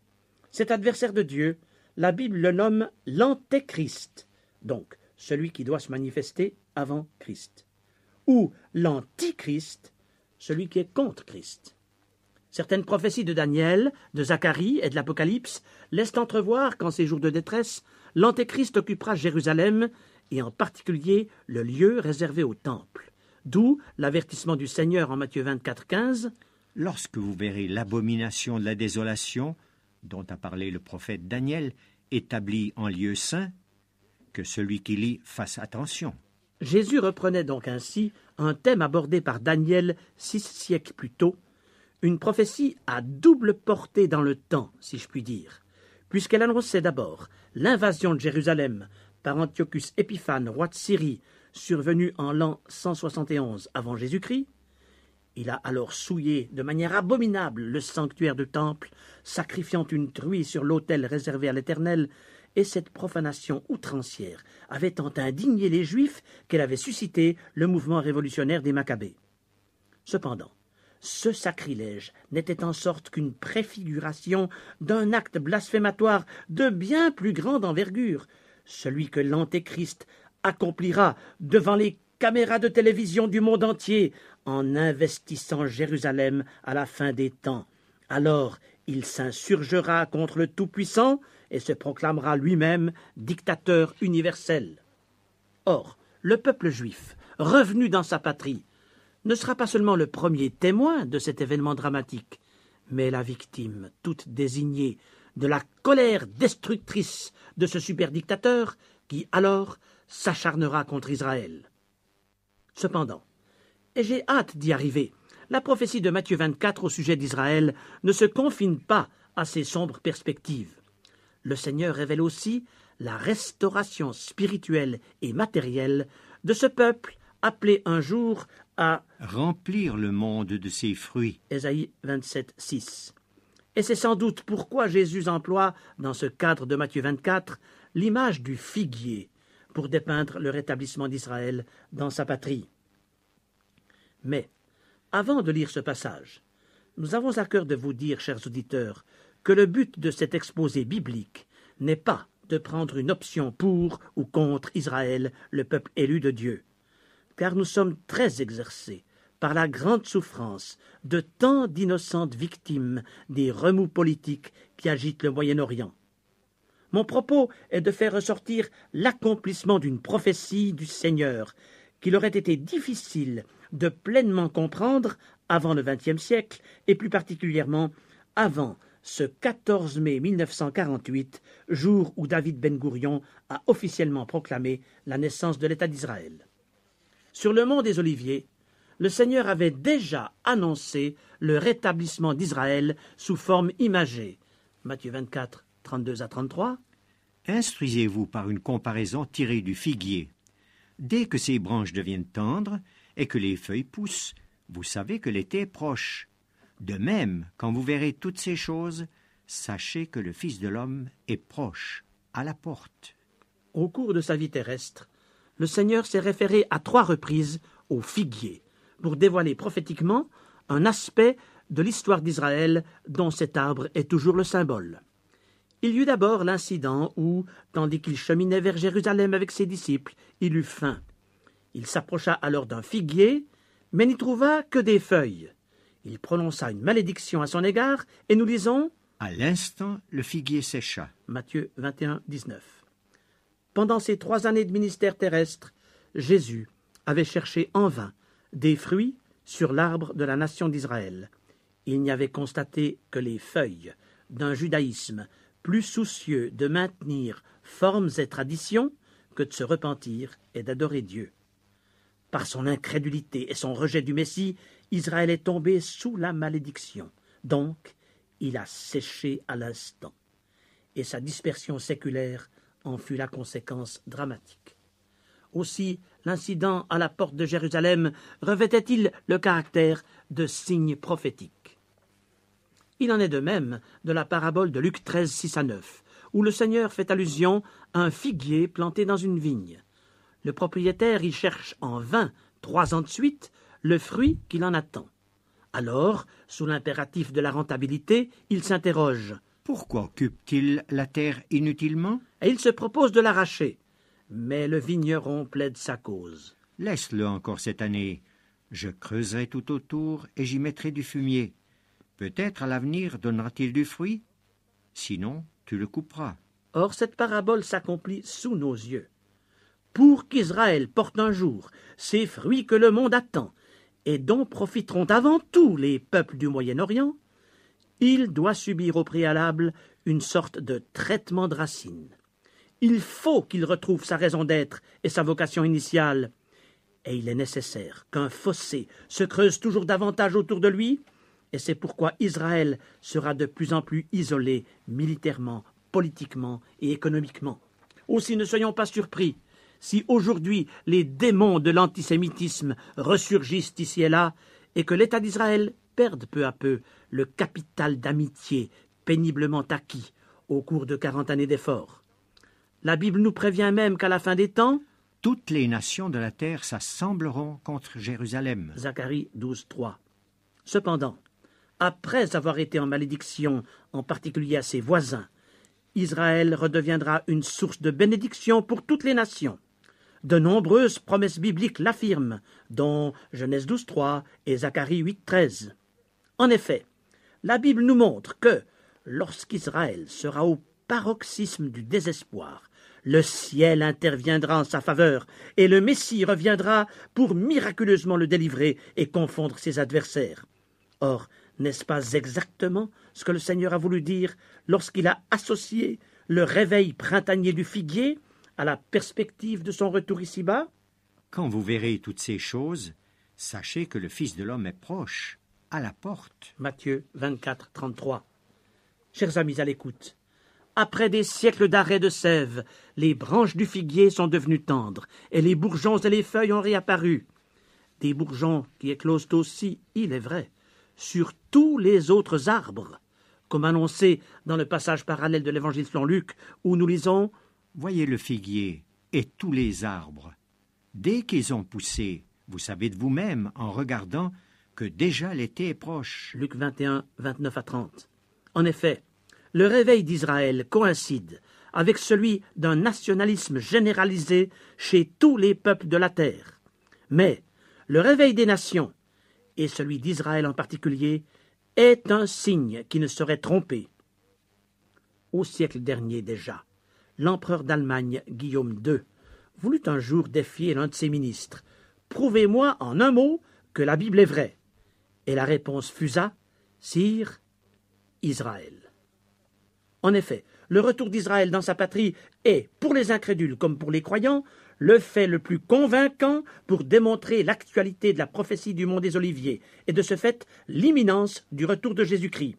Cet adversaire de Dieu, la Bible le nomme l'Antéchrist, donc celui qui doit se manifester avant Christ, ou l'Antichrist, celui qui est contre Christ. Certaines prophéties de Daniel, de Zacharie et de l'Apocalypse laissent entrevoir qu'en ces jours de détresse, l'Antéchrist occupera Jérusalem et en particulier le lieu réservé au temple. D'où l'avertissement du Seigneur en Matthieu 24:15. Lorsque vous verrez l'abomination de la désolation, dont a parlé le prophète Daniel, établie en lieu saint, que celui qui lit fasse attention. Jésus reprenait donc ainsi un thème abordé par Daniel 6 siècles plus tôt, une prophétie à double portée dans le temps, si je puis dire, puisqu'elle annonçait d'abord l'invasion de Jérusalem par Antiochus Épiphane, roi de Syrie, survenu en l'an 171 avant Jésus-Christ. Il a alors souillé de manière abominable le sanctuaire du temple, sacrifiant une truie sur l'autel réservé à l'Éternel, et cette profanation outrancière avait tant indigné les Juifs qu'elle avait suscité le mouvement révolutionnaire des Maccabées. Cependant, ce sacrilège n'était en sorte qu'une préfiguration d'un acte blasphématoire de bien plus grande envergure, celui que l'Antéchrist accomplira devant les caméras de télévision du monde entier en investissant Jérusalem à la fin des temps. Alors il s'insurgera contre le Tout-Puissant et se proclamera lui-même dictateur universel. Or, le peuple juif, revenu dans sa patrie, ne sera pas seulement le premier témoin de cet événement dramatique, mais la victime toute désignée de la colère destructrice de ce superdictateur qui, alors, s'acharnera contre Israël. Cependant, et j'ai hâte d'y arriver, la prophétie de Matthieu 24 au sujet d'Israël ne se confine pas à ces sombres perspectives. Le Seigneur révèle aussi la restauration spirituelle et matérielle de ce peuple appelé un jour à remplir le monde de ses fruits. Ésaïe 27, 6. Et c'est sans doute pourquoi Jésus emploie, dans ce cadre de Matthieu 24, l'image du figuier pour dépeindre le rétablissement d'Israël dans sa patrie. Mais, avant de lire ce passage, nous avons à cœur de vous dire, chers auditeurs, que le but de cet exposé biblique n'est pas de prendre une option pour ou contre Israël, le peuple élu de Dieu, car nous sommes très exercés par la grande souffrance de tant d'innocentes victimes des remous politiques qui agitent le Moyen-Orient. Mon propos est de faire ressortir l'accomplissement d'une prophétie du Seigneur qu'il aurait été difficile de pleinement comprendre avant le XXe siècle, et plus particulièrement avant ce 14 mai 1948, jour où David Ben-Gourion a officiellement proclamé la naissance de l'État d'Israël. Sur le mont des Oliviers, le Seigneur avait déjà annoncé le rétablissement d'Israël sous forme imagée. Matthieu 24, 32 à 33. Instruisez-vous par une comparaison tirée du figuier. Dès que ses branches deviennent tendres et que les feuilles poussent, vous savez que l'été est proche. De même, quand vous verrez toutes ces choses, sachez que le Fils de l'homme est proche, à la porte. Au cours de sa vie terrestre, le Seigneur s'est référé à 3 reprises au figuier pour dévoiler prophétiquement un aspect de l'histoire d'Israël dont cet arbre est toujours le symbole. Il y eut d'abord l'incident où, tandis qu'il cheminait vers Jérusalem avec ses disciples, il eut faim. Il s'approcha alors d'un figuier, mais n'y trouva que des feuilles. Il prononça une malédiction à son égard, et nous lisons À l'instant, le figuier sécha. Matthieu 21, 19. Pendant ces 3 années de ministère terrestre, Jésus avait cherché en vain des fruits sur l'arbre de la nation d'Israël. Il n'y avait constaté que les feuilles d'un judaïsme plus soucieux de maintenir formes et traditions que de se repentir et d'adorer Dieu. Par son incrédulité et son rejet du Messie, Israël est tombé sous la malédiction. Donc, il a séché à l'instant. Et sa dispersion séculaire en fut la conséquence dramatique. Aussi, l'incident à la porte de Jérusalem revêtait-il le caractère de signe prophétique. Il en est de même de la parabole de Luc 13, 6 à 9, où le Seigneur fait allusion à un figuier planté dans une vigne. Le propriétaire y cherche en vain 3 ans de suite le fruit qu'il en attend. Alors, sous l'impératif de la rentabilité, il s'interroge. Pourquoi occupe-t-il la terre inutilement? Et il se propose de l'arracher. Mais le vigneron plaide sa cause. Laisse-le encore cette année. Je creuserai tout autour et j'y mettrai du fumier. Peut-être à l'avenir donnera-t-il du fruit. Sinon, tu le couperas. Or, cette parabole s'accomplit sous nos yeux. Pour qu'Israël porte un jour ces fruits que le monde attend, et dont profiteront avant tout les peuples du Moyen-Orient, il doit subir au préalable une sorte de traitement de racine. Il faut qu'il retrouve sa raison d'être et sa vocation initiale, et il est nécessaire qu'un fossé se creuse toujours davantage autour de lui, et c'est pourquoi Israël sera de plus en plus isolé militairement, politiquement et économiquement. Aussi ne soyons pas surpris si aujourd'hui les démons de l'antisémitisme ressurgissent ici et là, et que l'État d'Israël perde peu à peu le capital d'amitié péniblement acquis au cours de 40 années d'efforts. La Bible nous prévient même qu'à la fin des temps, toutes les nations de la terre s'assembleront contre Jérusalem. Zacharie 12, 3. Cependant, après avoir été en malédiction, en particulier à ses voisins, Israël redeviendra une source de bénédiction pour toutes les nations. De nombreuses promesses bibliques l'affirment, dont Genèse 12, 3 et Zacharie 8, 13. En effet, la Bible nous montre que, lorsqu'Israël sera au paroxysme du désespoir, le ciel interviendra en sa faveur, et le Messie reviendra pour miraculeusement le délivrer et confondre ses adversaires. Or, n'est-ce pas exactement ce que le Seigneur a voulu dire lorsqu'il a associé le réveil printanier du figuier à la perspective de son retour ici-bas? Quand vous verrez toutes ces choses, sachez que le Fils de l'homme est proche, à la porte. Matthieu 24, 33. Chers amis à l'écoute, après des siècles d'arrêt de sève, les branches du figuier sont devenues tendres, et les bourgeons et les feuilles ont réapparu. Des bourgeons qui éclosent aussi, il est vrai, sur tous les autres arbres, comme annoncé dans le passage parallèle de l'Évangile selon Luc, où nous lisons « Voyez le figuier et tous les arbres. Dès qu'ils ont poussé, vous savez de vous-même, en regardant, que déjà l'été est proche. » Luc 21, 29 à 30. En effet, le réveil d'Israël coïncide avec celui d'un nationalisme généralisé chez tous les peuples de la terre. Mais le réveil des nations, et celui d'Israël en particulier, est un signe qui ne saurait tromper. Au siècle dernier déjà, l'empereur d'Allemagne, Guillaume II, voulut un jour défier l'un de ses ministres. « Prouvez-moi en un mot que la Bible est vraie. » Et la réponse fusa, « Sire, Israël. » En effet, le retour d'Israël dans sa patrie est, pour les incrédules comme pour les croyants, le fait le plus convaincant pour démontrer l'actualité de la prophétie du mont des Oliviers et de ce fait l'imminence du retour de Jésus-Christ.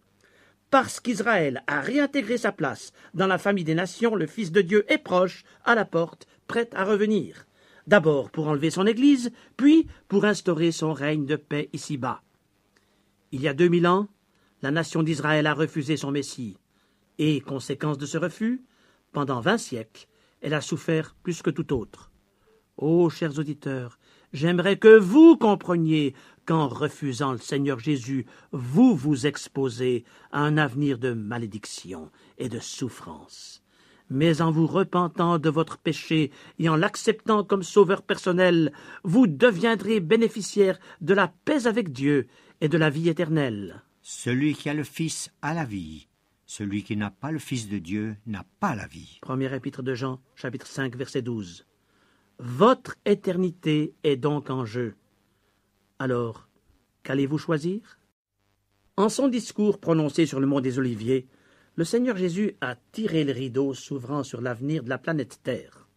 Parce qu'Israël a réintégré sa place dans la famille des nations, le Fils de Dieu est proche, à la porte, prêt à revenir. D'abord pour enlever son Église, puis pour instaurer son règne de paix ici-bas. Il y a 2000 ans, la nation d'Israël a refusé son Messie. Et, conséquence de ce refus, pendant 20 siècles, elle a souffert plus que tout autre. Ô chers auditeurs, j'aimerais que vous compreniez qu'en refusant le Seigneur Jésus, vous vous exposez à un avenir de malédiction et de souffrance. Mais en vous repentant de votre péché et en l'acceptant comme sauveur personnel, vous deviendrez bénéficiaire de la paix avec Dieu et de la vie éternelle. Celui qui a le Fils a la vie. Celui qui n'a pas le Fils de Dieu n'a pas la vie. Premier épître de Jean, chapitre 5, verset 12. Votre éternité est donc en jeu. Alors, qu'allez-vous choisir? En son discours prononcé sur le mont des Oliviers, le Seigneur Jésus a tiré le rideau s'ouvrant sur l'avenir de la planète Terre.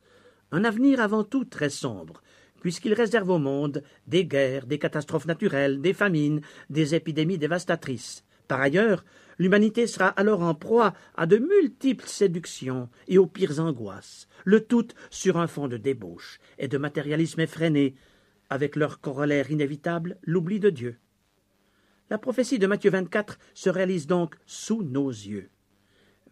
Un avenir avant tout très sombre, puisqu'il réserve au monde des guerres, des catastrophes naturelles, des famines, des épidémies dévastatrices. Par ailleurs, l'humanité sera alors en proie à de multiples séductions et aux pires angoisses, le tout sur un fond de débauche et de matérialisme effréné, avec leur corollaire inévitable, l'oubli de Dieu. La prophétie de Matthieu 24 se réalise donc sous nos yeux.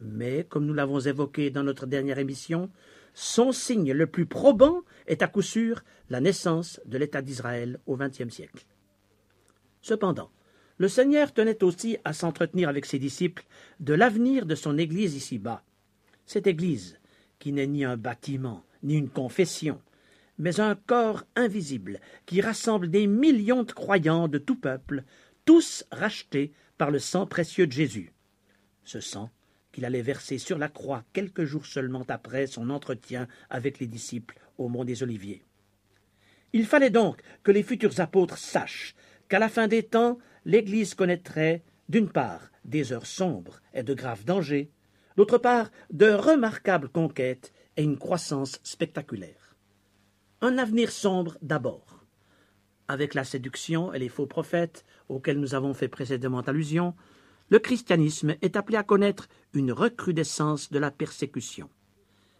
Mais, comme nous l'avons évoqué dans notre dernière émission, son signe le plus probant est à coup sûr la naissance de l'État d'Israël au XXe siècle. Cependant, le Seigneur tenait aussi à s'entretenir avec ses disciples de l'avenir de son Église ici-bas. Cette Église, qui n'est ni un bâtiment, ni une confession, mais un corps invisible qui rassemble des millions de croyants de tout peuple, tous rachetés par le sang précieux de Jésus. Ce sang qu'il allait verser sur la croix quelques jours seulement après son entretien avec les disciples au mont des Oliviers. Il fallait donc que les futurs apôtres sachent qu'à la fin des temps, l'Église connaîtrait, d'une part, des heures sombres et de graves dangers, d'autre part, de remarquables conquêtes et une croissance spectaculaire. Un avenir sombre d'abord. Avec la séduction et les faux prophètes auxquels nous avons fait précédemment allusion, le christianisme est appelé à connaître une recrudescence de la persécution.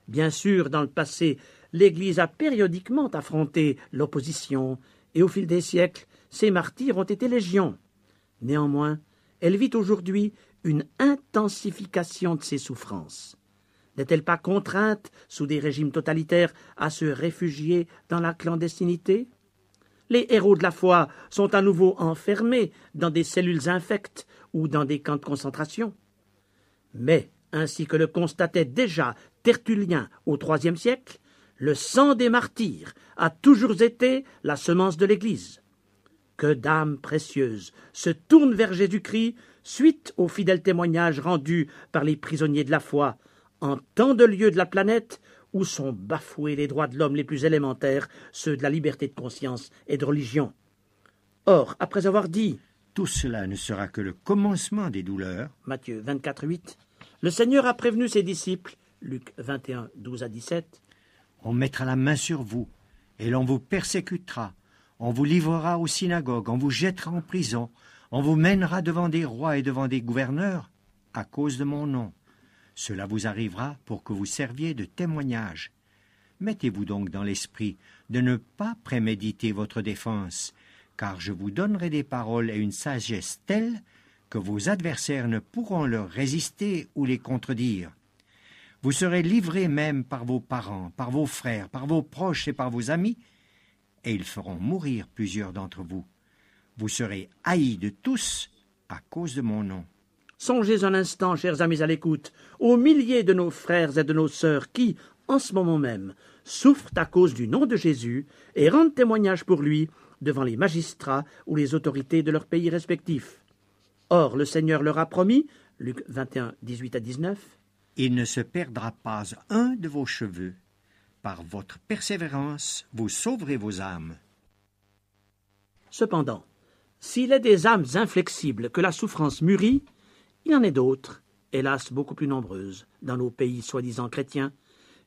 Bien sûr, dans le passé, l'Église a périodiquement affronté l'opposition, et au fil des siècles, ses martyrs ont été légion. Néanmoins, elle vit aujourd'hui une intensification de ses souffrances. N'est-elle pas contrainte, sous des régimes totalitaires, à se réfugier dans la clandestinité? Les héros de la foi sont à nouveau enfermés dans des cellules infectes ou dans des camps de concentration. Mais, ainsi que le constatait déjà Tertullien au IIIe siècle, le sang des martyrs a toujours été la semence de l'Église. Que d'âmes précieuses se tournent vers Jésus-Christ suite aux fidèles témoignages rendus par les prisonniers de la foi, en tant de lieux de la planète où sont bafoués les droits de l'homme les plus élémentaires, ceux de la liberté de conscience et de religion. Or, après avoir dit « Tout cela ne sera que le commencement des douleurs » Matthieu 24, 8, le Seigneur a prévenu ses disciples, Luc 21, 12 à 17, « On mettra la main sur vous, et l'on vous persécutera, on vous livrera aux synagogues, on vous jettera en prison, on vous mènera devant des rois et devant des gouverneurs, à cause de mon nom. Cela vous arrivera pour que vous serviez de témoignage. Mettez-vous donc dans l'esprit de ne pas préméditer votre défense, car je vous donnerai des paroles et une sagesse telle que vos adversaires ne pourront leur résister ou les contredire. Vous serez livrés même par vos parents, par vos frères, par vos proches et par vos amis, et ils feront mourir plusieurs d'entre vous. Vous serez haïs de tous à cause de mon nom. » Songez un instant, chers amis à l'écoute, aux milliers de nos frères et de nos sœurs qui, en ce moment même, souffrent à cause du nom de Jésus et rendent témoignage pour lui devant les magistrats ou les autorités de leurs pays respectifs. Or, le Seigneur leur a promis, Luc 21, 18 à 19, « Il ne se perdra pas un de vos cheveux. Par votre persévérance, vous sauverez vos âmes. » Cependant, s'il est des âmes inflexibles que la souffrance mûrit, il y en est d'autres, hélas beaucoup plus nombreuses, dans nos pays soi-disant chrétiens,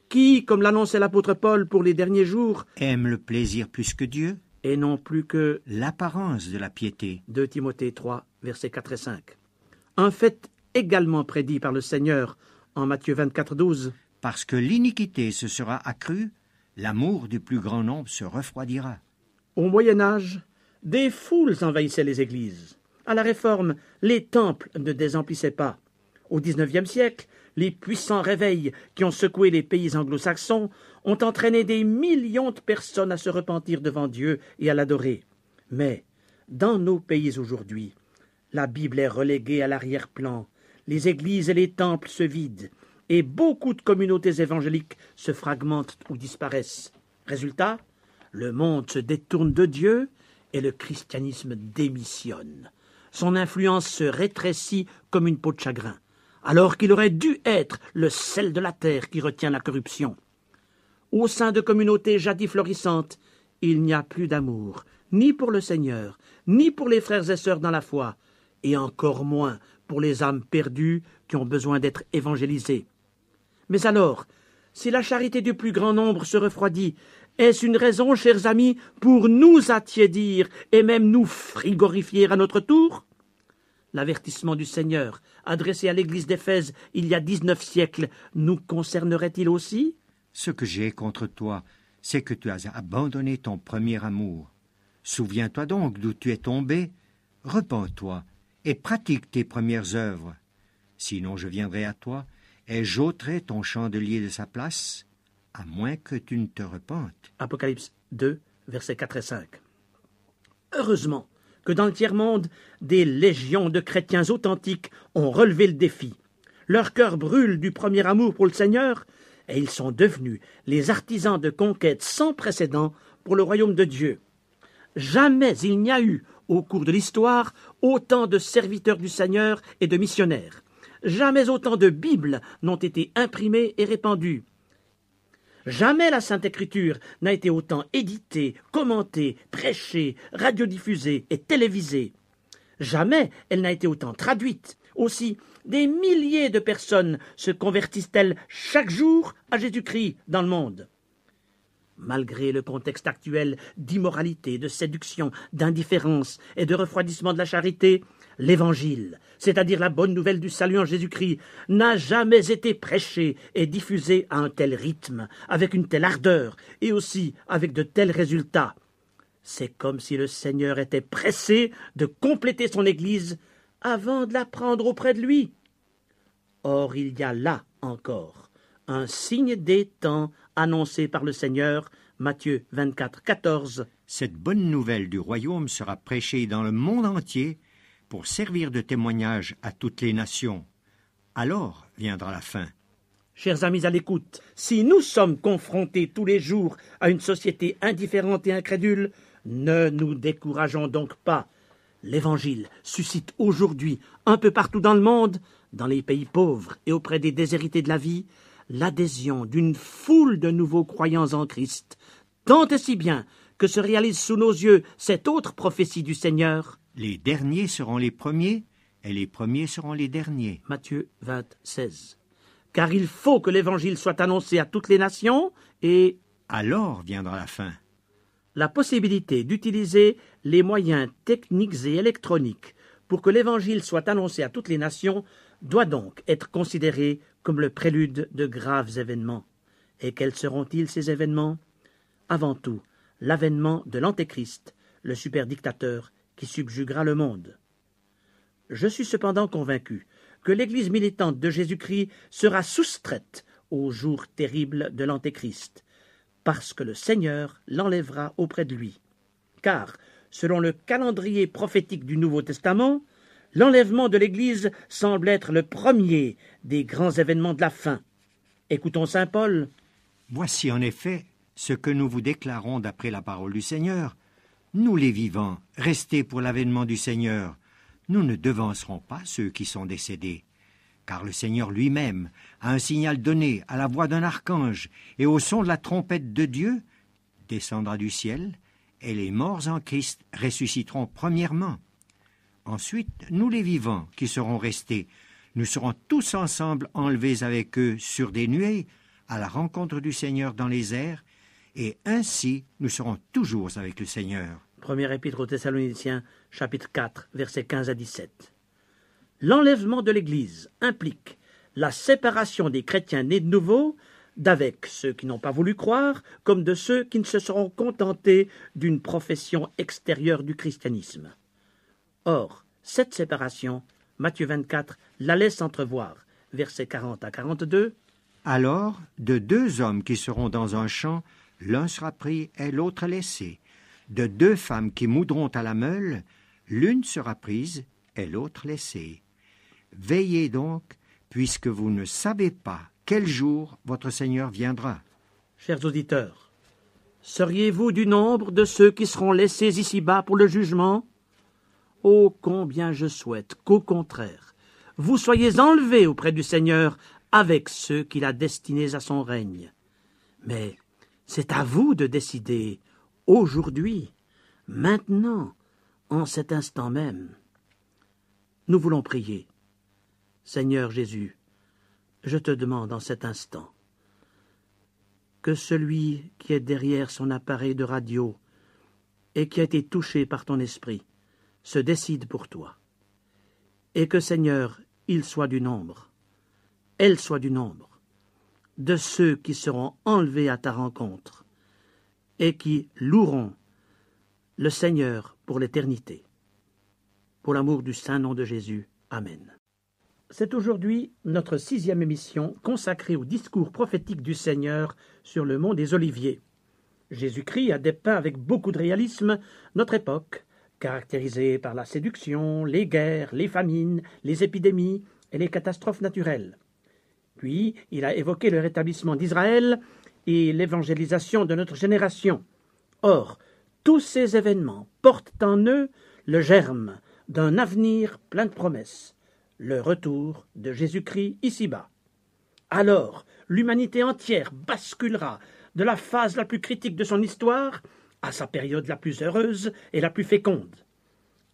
qui, comme l'annonçait l'apôtre Paul pour les derniers jours, aiment le plaisir plus que Dieu, et non plus que l'apparence de la piété. 2 Timothée 3, versets 4 et 5. Un fait également prédit par le Seigneur en Matthieu 24, 12. Parce que l'iniquité se sera accrue, l'amour du plus grand nombre se refroidira. Au Moyen Âge, des foules envahissaient les églises. À la Réforme, les temples ne désemplissaient pas. Au XIXe siècle, les puissants réveils qui ont secoué les pays anglo-saxons ont entraîné des millions de personnes à se repentir devant Dieu et à l'adorer. Mais, dans nos pays aujourd'hui, la Bible est reléguée à l'arrière-plan, les églises et les temples se vident, et beaucoup de communautés évangéliques se fragmentent ou disparaissent. Résultat, le monde se détourne de Dieu et le christianisme démissionne. Son influence se rétrécit comme une peau de chagrin, alors qu'il aurait dû être le sel de la terre qui retient la corruption. Au sein de communautés jadis florissantes, il n'y a plus d'amour, ni pour le Seigneur, ni pour les frères et sœurs dans la foi, et encore moins pour les âmes perdues qui ont besoin d'être évangélisées. Mais alors, si la charité du plus grand nombre se refroidit, est-ce une raison, chers amis, pour nous attiédir et même nous frigorifier à notre tour? L'avertissement du Seigneur, adressé à l'église d'Éphèse il y a 19 siècles, nous concernerait-il aussi? Ce que j'ai contre toi, c'est que tu as abandonné ton premier amour. Souviens-toi donc d'où tu es tombé, repens-toi et pratique tes premières œuvres. Sinon je viendrai à toi et j'ôterai ton chandelier de sa place, à moins que tu ne te repentes. Apocalypse 2, versets 4 et 5. Heureusement que dans le tiers-monde, des légions de chrétiens authentiques ont relevé le défi. Leur cœur brûle du premier amour pour le Seigneur, et ils sont devenus les artisans de conquête sans précédent pour le royaume de Dieu. Jamais il n'y a eu, au cours de l'histoire, autant de serviteurs du Seigneur et de missionnaires. Jamais autant de Bibles n'ont été imprimées et répandues. Jamais la Sainte Écriture n'a été autant éditée, commentée, prêchée, radiodiffusée et télévisée. Jamais elle n'a été autant traduite. Aussi, des milliers de personnes se convertissent-elles chaque jour à Jésus-Christ dans le monde. Malgré le contexte actuel d'immoralité, de séduction, d'indifférence et de refroidissement de la charité, l'Évangile, c'est-à-dire la bonne nouvelle du salut en Jésus-Christ, n'a jamais été prêché et diffusé à un tel rythme, avec une telle ardeur et aussi avec de tels résultats. C'est comme si le Seigneur était pressé de compléter son Église avant de la prendre auprès de lui. Or, il y a là encore un signe des temps annoncé par le Seigneur, Matthieu 24, 14. Cette bonne nouvelle du royaume sera prêchée dans le monde entier pour servir de témoignage à toutes les nations. Alors viendra la fin. Chers amis à l'écoute, si nous sommes confrontés tous les jours à une société indifférente et incrédule, ne nous décourageons donc pas. L'Évangile suscite aujourd'hui, un peu partout dans le monde, dans les pays pauvres et auprès des déshérités de la vie, l'adhésion d'une foule de nouveaux croyants en Christ, tant et si bien que se réalise sous nos yeux cette autre prophétie du Seigneur. Les derniers seront les premiers, et les premiers seront les derniers. Matthieu 20, 16. Car il faut que l'Évangile soit annoncé à toutes les nations, et alors viendra la fin. La possibilité d'utiliser les moyens techniques et électroniques pour que l'Évangile soit annoncé à toutes les nations doit donc être considérée comme le prélude de graves événements. Et quels seront-ils ces événements? Avant tout, l'avènement de l'Antéchrist, le superdictateur qui subjuguera le monde. Je suis cependant convaincu que l'Église militante de Jésus-Christ sera soustraite au jour terrible de l'Antéchrist, parce que le Seigneur l'enlèvera auprès de lui. Car, selon le calendrier prophétique du Nouveau Testament, l'enlèvement de l'Église semble être le premier des grands événements de la fin. Écoutons saint Paul. Voici en effet ce que nous vous déclarons d'après la parole du Seigneur. Nous les vivants, restés pour l'avènement du Seigneur, nous ne devancerons pas ceux qui sont décédés. Car le Seigneur lui-même a un signal donné à la voix d'un archange et au son de la trompette de Dieu, descendra du ciel, et les morts en Christ ressusciteront premièrement. Ensuite, nous les vivants qui serons restés, nous serons tous ensemble enlevés avec eux sur des nuées à la rencontre du Seigneur dans les airs, et ainsi nous serons toujours avec le Seigneur. Première épître aux Thessaloniciens, chapitre 4, versets 15 à 17. L'enlèvement de l'Église implique la séparation des chrétiens nés de nouveau d'avec ceux qui n'ont pas voulu croire, comme de ceux qui ne se seront contentés d'une profession extérieure du christianisme. Or, cette séparation, Matthieu 24 la laisse entrevoir, versets 40 à 42, Alors, de 2 hommes qui seront dans un champ, l'un sera pris et l'autre laissé. De 2 femmes qui moudront à la meule, l'une sera prise et l'autre laissée. Veillez donc, puisque vous ne savez pas quel jour votre Seigneur viendra. Chers auditeurs, seriez-vous du nombre de ceux qui seront laissés ici-bas pour le jugement? Oh, combien je souhaite qu'au contraire, vous soyez enlevés auprès du Seigneur avec ceux qu'il a destinés à son règne. Mais c'est à vous de décider, aujourd'hui, maintenant, en cet instant même. Nous voulons prier. Seigneur Jésus, je te demande en cet instant que celui qui est derrière son appareil de radio et qui a été touché par ton esprit se décide pour toi, et que, Seigneur, il soit du nombre, elle soit du nombre, de ceux qui seront enlevés à ta rencontre et qui loueront le Seigneur pour l'éternité. Pour l'amour du saint nom de Jésus. Amen. C'est aujourd'hui notre 6e émission consacrée au discours prophétique du Seigneur sur le mont des Oliviers. Jésus-Christ a dépeint avec beaucoup de réalisme notre époque, caractérisée par la séduction, les guerres, les famines, les épidémies et les catastrophes naturelles. Puis, il a évoqué le rétablissement d'Israël et l'évangélisation de notre génération. Or, tous ces événements portent en eux le germe d'un avenir plein de promesses, le retour de Jésus-Christ ici-bas. Alors, l'humanité entière basculera de la phase la plus critique de son histoire à sa période la plus heureuse et la plus féconde.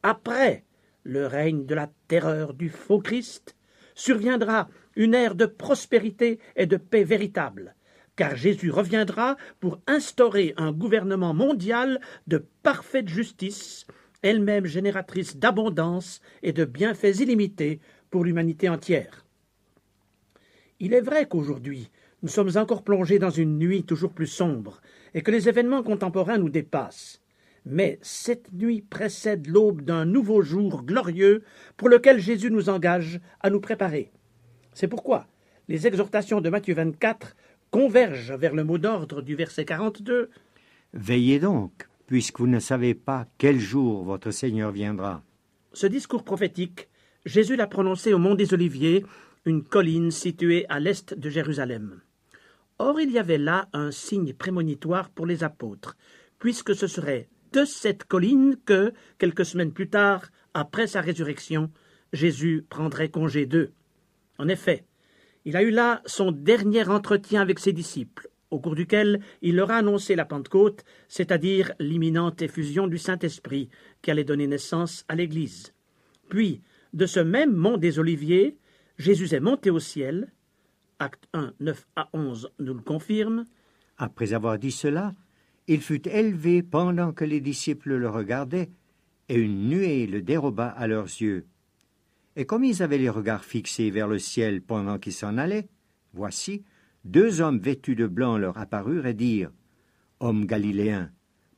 Après le règne de la terreur du faux Christ, surviendra une ère de prospérité et de paix véritable, car Jésus reviendra pour instaurer un gouvernement mondial de parfaite justice, elle-même génératrice d'abondance et de bienfaits illimités pour l'humanité entière. Il est vrai qu'aujourd'hui, nous sommes encore plongés dans une nuit toujours plus sombre et que les événements contemporains nous dépassent. Mais cette nuit précède l'aube d'un nouveau jour glorieux pour lequel Jésus nous engage à nous préparer. C'est pourquoi les exhortations de Matthieu 24 convergent vers le mot d'ordre du verset 42. Veillez donc, puisque vous ne savez pas quel jour votre Seigneur viendra. Ce discours prophétique, Jésus l'a prononcé au mont des Oliviers, une colline située à l'est de Jérusalem. Or, il y avait là un signe prémonitoire pour les apôtres, puisque ce serait de cette colline que, quelques semaines plus tard, après sa résurrection, Jésus prendrait congé d'eux. En effet, il a eu là son dernier entretien avec ses disciples, au cours duquel il leur a annoncé la Pentecôte, c'est-à-dire l'imminente effusion du Saint-Esprit qui allait donner naissance à l'Église. Puis, de ce même mont des Oliviers, Jésus est monté au ciel. Actes 1, 9 à 11 nous le confirme. Après avoir dit cela, il fut élevé pendant que les disciples le regardaient, et une nuée le déroba à leurs yeux. Et comme ils avaient les regards fixés vers le ciel pendant qu'ils s'en allaient, voici, 2 hommes vêtus de blanc leur apparurent et dirent : « Hommes galiléens,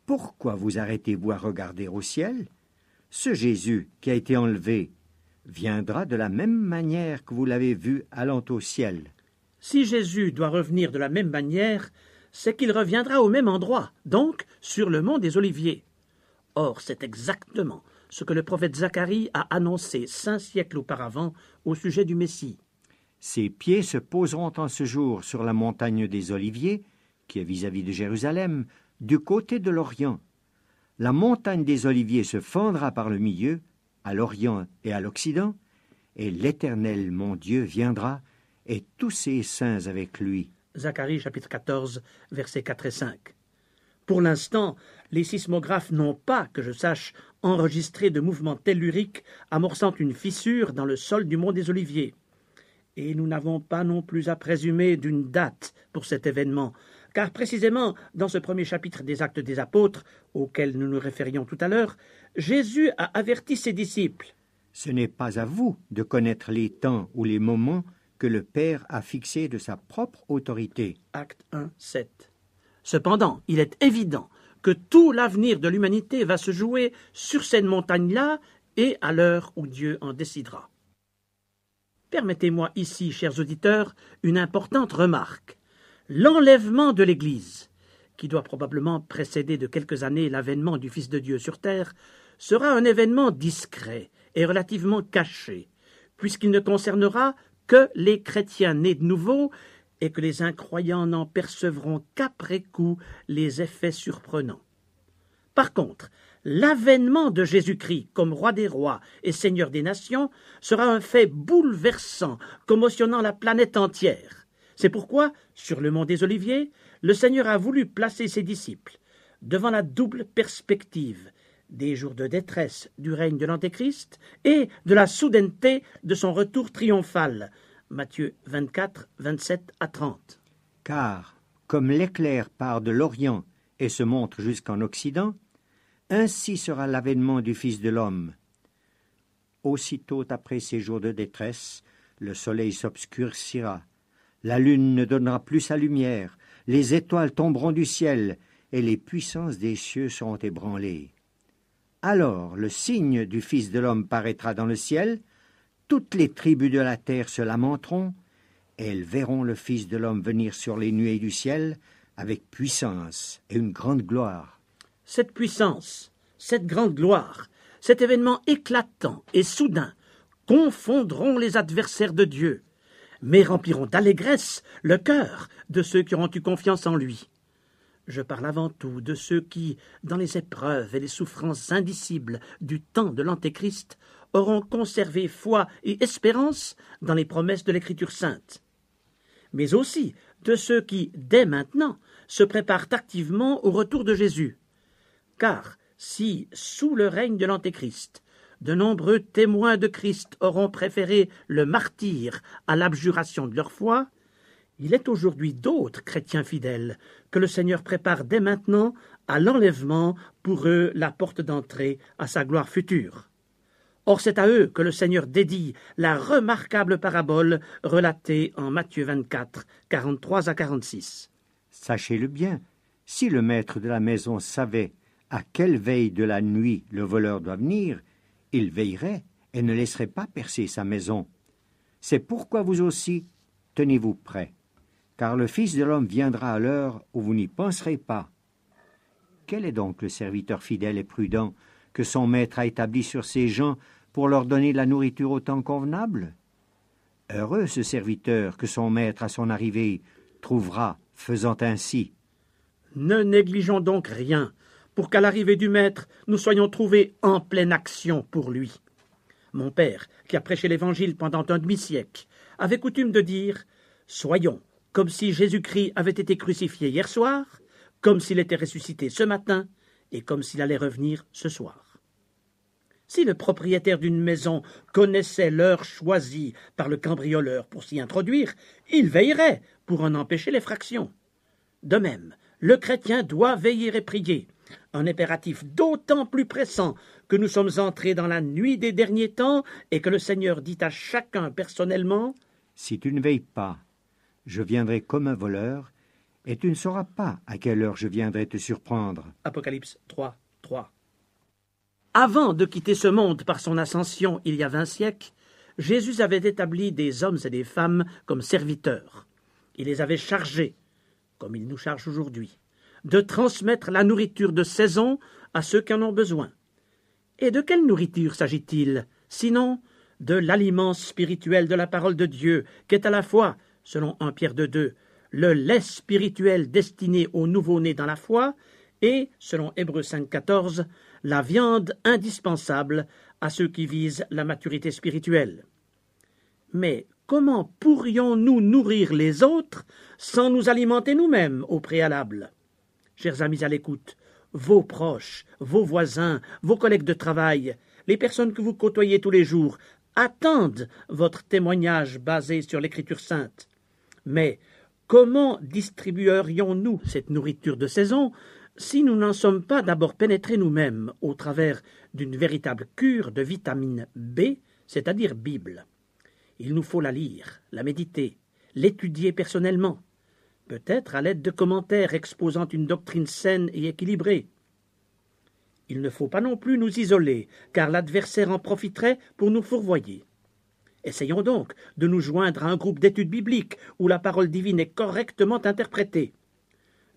pourquoi vous arrêtez-vous à regarder au ciel ? Ce Jésus qui a été enlevé viendra de la même manière que vous l'avez vu allant au ciel. » Si Jésus doit revenir de la même manière, c'est qu'il reviendra au même endroit, donc sur le mont des Oliviers. Or, c'est exactement ce que le prophète Zacharie a annoncé 5 siècles auparavant au sujet du Messie. Ses pieds se poseront en ce jour sur la montagne des Oliviers, qui est vis-à-vis de Jérusalem, du côté de l'Orient. La montagne des Oliviers se fendra par le milieu, à l'Orient et à l'Occident, et l'Éternel, mon Dieu, viendra, et tous ses saints avec lui. Zacharie chapitre 14, versets 4 et 5. Pour l'instant, les sismographes n'ont pas, que je sache, enregistré de mouvement tellurique amorçant une fissure dans le sol du mont des Oliviers. Et nous n'avons pas non plus à présumer d'une date pour cet événement, car précisément dans ce premier chapitre des Actes des Apôtres, auquel nous nous référions tout à l'heure, Jésus a averti ses disciples. Ce n'est pas à vous de connaître les temps ou les moments que le Père a fixés de sa propre autorité. Acte 1, 7. Cependant, il est évident que tout l'avenir de l'humanité va se jouer sur cette montagne-là et à l'heure où Dieu en décidera. Permettez-moi ici, chers auditeurs, une importante remarque. L'enlèvement de l'Église, qui doit probablement précéder de quelques années l'avènement du Fils de Dieu sur terre, sera un événement discret et relativement caché, puisqu'il ne concernera que les chrétiens nés de nouveau et que les incroyants n'en percevront qu'après coup les effets surprenants. Par contre, l'avènement de Jésus-Christ comme roi des rois et seigneur des nations sera un fait bouleversant, commotionnant la planète entière. C'est pourquoi, sur le mont des Oliviers, le Seigneur a voulu placer ses disciples devant la double perspective des jours de détresse du règne de l'Antéchrist et de la soudaineté de son retour triomphal. Matthieu 24, 27 à 30. Car, comme l'éclair part de l'Orient et se montre jusqu'en Occident, ainsi sera l'avènement du Fils de l'homme. Aussitôt après ces jours de détresse, le soleil s'obscurcira, la lune ne donnera plus sa lumière, les étoiles tomberont du ciel, et les puissances des cieux seront ébranlées. Alors le signe du Fils de l'homme paraîtra dans le ciel, toutes les tribus de la terre se lamenteront, et elles verront le Fils de l'homme venir sur les nuées du ciel avec puissance et une grande gloire. Cette puissance, cette grande gloire, cet événement éclatant et soudain confondront les adversaires de Dieu, mais rempliront d'allégresse le cœur de ceux qui auront eu confiance en lui. Je parle avant tout de ceux qui, dans les épreuves et les souffrances indicibles du temps de l'Antéchrist, auront conservé foi et espérance dans les promesses de l'Écriture sainte, mais aussi de ceux qui, dès maintenant, se préparent activement au retour de Jésus. Car si, sous le règne de l'Antéchrist, de nombreux témoins de Christ auront préféré le martyre à l'abjuration de leur foi, il est aujourd'hui d'autres chrétiens fidèles que le Seigneur prépare dès maintenant à l'enlèvement, pour eux la porte d'entrée à sa gloire future. Or c'est à eux que le Seigneur dédie la remarquable parabole relatée en Matthieu 24, 43 à 46. Sachez-le bien, si le maître de la maison savait à quelle veille de la nuit le voleur doit venir, il veillerait et ne laisserait pas percer sa maison. C'est pourquoi vous aussi, tenez-vous prêts, car le Fils de l'homme viendra à l'heure où vous n'y penserez pas. Quel est donc le serviteur fidèle et prudent que son maître a établi sur ses gens pour leur donner la nourriture au temps convenable? Heureux ce serviteur que son maître à son arrivée trouvera faisant ainsi. Ne négligeons donc rien, pour qu'à l'arrivée du Maître, nous soyons trouvés en pleine action pour lui. Mon père, qui a prêché l'Évangile pendant un demi-siècle, avait coutume de dire « Soyons comme si Jésus-Christ avait été crucifié hier soir, comme s'il était ressuscité ce matin, et comme s'il allait revenir ce soir. » Si le propriétaire d'une maison connaissait l'heure choisie par le cambrioleur pour s'y introduire, il veillerait pour en empêcher l'effraction. De même, le chrétien doit veiller et prier, un impératif d'autant plus pressant que nous sommes entrés dans la nuit des derniers temps et que le Seigneur dit à chacun personnellement « Si tu ne veilles pas, je viendrai comme un voleur, et tu ne sauras pas à quelle heure je viendrai te surprendre. » Apocalypse 3, 3. Avant de quitter ce monde par son ascension il y a 20 siècles, Jésus avait établi des hommes et des femmes comme serviteurs. Il les avait chargés, comme il nous charge aujourd'hui, de transmettre la nourriture de saison à ceux qui en ont besoin. Et de quelle nourriture s'agit-il, sinon de l'aliment spirituel de la parole de Dieu, qui est à la fois, selon 1 Pierre 2, le lait spirituel destiné aux nouveau-nés dans la foi, et, selon Hébreux 5,14, la viande indispensable à ceux qui visent la maturité spirituelle. Mais comment pourrions-nous nourrir les autres sans nous alimenter nous-mêmes au préalable? Chers amis à l'écoute, vos proches, vos voisins, vos collègues de travail, les personnes que vous côtoyez tous les jours, attendent votre témoignage basé sur l'Écriture sainte. Mais comment distribuerions-nous cette nourriture de saison si nous n'en sommes pas d'abord pénétrés nous-mêmes au travers d'une véritable cure de vitamine B, c'est-à-dire Bible? Il nous faut la lire, la méditer, l'étudier personnellement, peut-être à l'aide de commentaires exposant une doctrine saine et équilibrée. Il ne faut pas non plus nous isoler, car l'adversaire en profiterait pour nous fourvoyer. Essayons donc de nous joindre à un groupe d'études bibliques où la parole divine est correctement interprétée.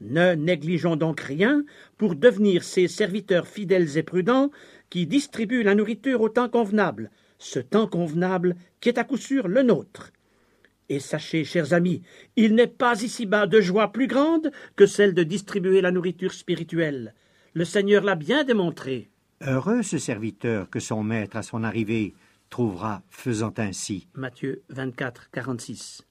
Ne négligeons donc rien pour devenir ces serviteurs fidèles et prudents qui distribuent la nourriture au temps convenable, ce temps convenable qui est à coup sûr le nôtre. Et sachez, chers amis, il n'est pas ici-bas de joie plus grande que celle de distribuer la nourriture spirituelle. Le Seigneur l'a bien démontré. Heureux ce serviteur que son maître à son arrivée trouvera faisant ainsi. Matthieu 24, 46.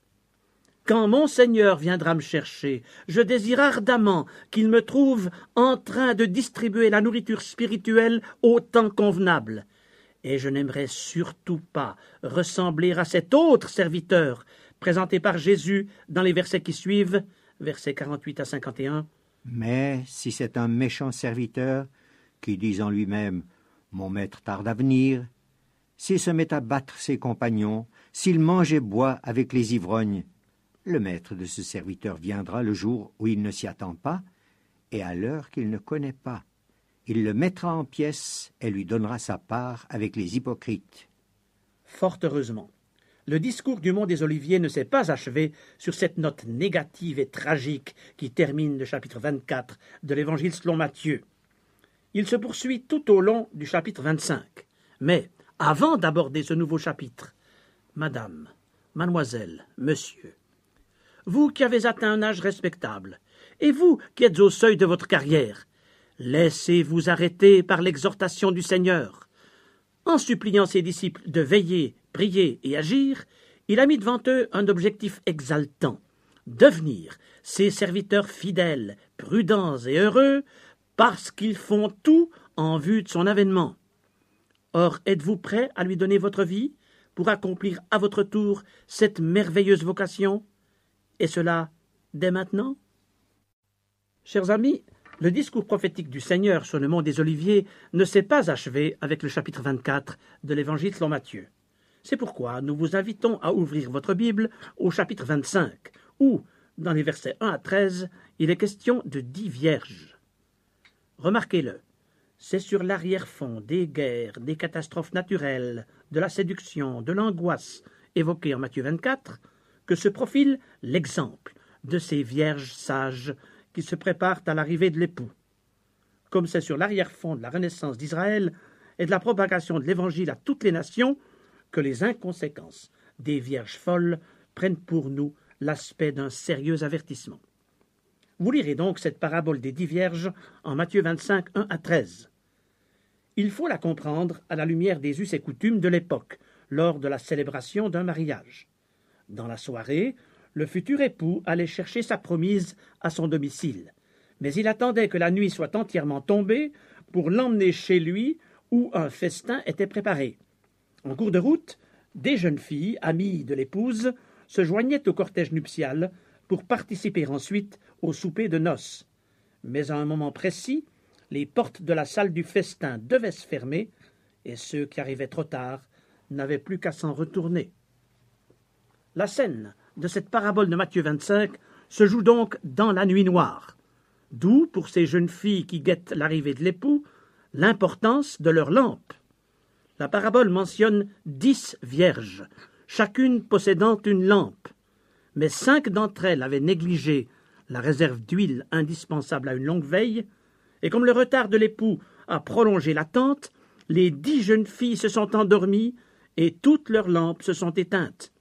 Quand mon Seigneur viendra me chercher, je désire ardemment qu'il me trouve en train de distribuer la nourriture spirituelle au temps convenable. Et je n'aimerais surtout pas ressembler à cet autre serviteur présenté par Jésus dans les versets qui suivent, versets 48 à 51. Mais si c'est un méchant serviteur qui dit en lui-même « Mon maître tarde à venir », s'il se met à battre ses compagnons, s'il mange et boit avec les ivrognes, le maître de ce serviteur viendra le jour où il ne s'y attend pas et à l'heure qu'il ne connaît pas. Il le mettra en pièces et lui donnera sa part avec les hypocrites. Fort heureusement, le discours du Mont des Oliviers ne s'est pas achevé sur cette note négative et tragique qui termine le chapitre 24 de l'Évangile selon Matthieu. Il se poursuit tout au long du chapitre 25. Mais, avant d'aborder ce nouveau chapitre, Madame, Mademoiselle, Monsieur, vous qui avez atteint un âge respectable, et vous qui êtes au seuil de votre carrière, laissez-vous arrêter par l'exhortation du Seigneur. En suppliant ses disciples de veiller, prier et agir, il a mis devant eux un objectif exaltant, devenir ses serviteurs fidèles, prudents et heureux, parce qu'ils font tout en vue de son avènement. Or, êtes-vous prêts à lui donner votre vie pour accomplir à votre tour cette merveilleuse vocation? Et cela dès maintenant? Chers amis, le discours prophétique du Seigneur sur le mont des Oliviers ne s'est pas achevé avec le chapitre 24 de l'Évangile selon Matthieu. C'est pourquoi nous vous invitons à ouvrir votre Bible au chapitre 25, où, dans les versets 1 à 13, il est question de 10 vierges. Remarquez-le, c'est sur l'arrière-fond des guerres, des catastrophes naturelles, de la séduction, de l'angoisse évoquée en Matthieu 24, que se profile l'exemple de ces vierges sages qui se préparent à l'arrivée de l'époux. Comme c'est sur l'arrière-fond de la renaissance d'Israël et de la propagation de l'Évangile à toutes les nations que les inconséquences des vierges folles prennent pour nous l'aspect d'un sérieux avertissement. Vous lirez donc cette parabole des 10 vierges en Matthieu 25, 1 à 13. Il faut la comprendre à la lumière des us et coutumes de l'époque, lors de la célébration d'un mariage. Dans la soirée, le futur époux allait chercher sa promise à son domicile, mais il attendait que la nuit soit entièrement tombée pour l'emmener chez lui où un festin était préparé. En cours de route, des jeunes filles, amies de l'épouse, se joignaient au cortège nuptial pour participer ensuite au souper de noces. Mais à un moment précis, les portes de la salle du festin devaient se fermer et ceux qui arrivaient trop tard n'avaient plus qu'à s'en retourner. La scène de cette parabole de Matthieu 25 se joue donc dans la nuit noire. D'où, pour ces jeunes filles qui guettent l'arrivée de l'époux, l'importance de leur lampe. La parabole mentionne 10 vierges, chacune possédant une lampe, mais 5 d'entre elles avaient négligé la réserve d'huile indispensable à une longue veille, et comme le retard de l'époux a prolongé l'attente, les 10 jeunes filles se sont endormies et toutes leurs lampes se sont éteintes.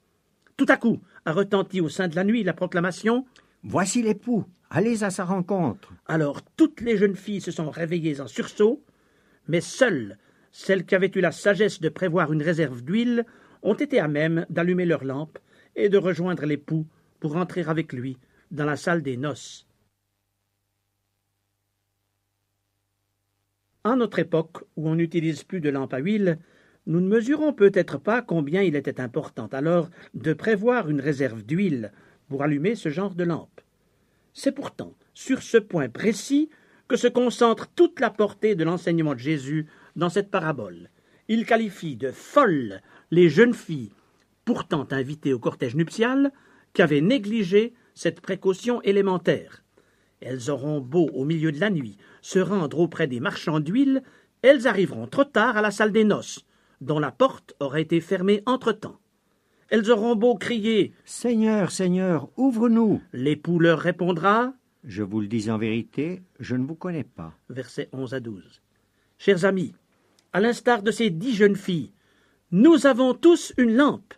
Tout à coup a retenti au sein de la nuit la proclamation « Voici l'époux, allez à sa rencontre !» Alors toutes les jeunes filles se sont réveillées en sursaut, mais seules celles qui avaient eu la sagesse de prévoir une réserve d'huile ont été à même d'allumer leurs lampes et de rejoindre l'époux pour entrer avec lui dans la salle des noces. En notre époque, où on n'utilise plus de lampes à huile, nous ne mesurons peut-être pas combien il était important alors de prévoir une réserve d'huile pour allumer ce genre de lampe. C'est pourtant sur ce point précis que se concentre toute la portée de l'enseignement de Jésus dans cette parabole. Il qualifie de folles les jeunes filles, pourtant invitées au cortège nuptial, qui avaient négligé cette précaution élémentaire. Elles auront beau, au milieu de la nuit, se rendre auprès des marchands d'huile, elles arriveront trop tard à la salle des noces, dont la porte aura été fermée entre-temps. elles auront beau crier « Seigneur, Seigneur, ouvre-nous !» L'époux leur répondra, « Je vous le dis en vérité, je ne vous connais pas. » Versets 11 à 12. Chers amis, à l'instar de ces 10 jeunes filles, nous avons tous une lampe.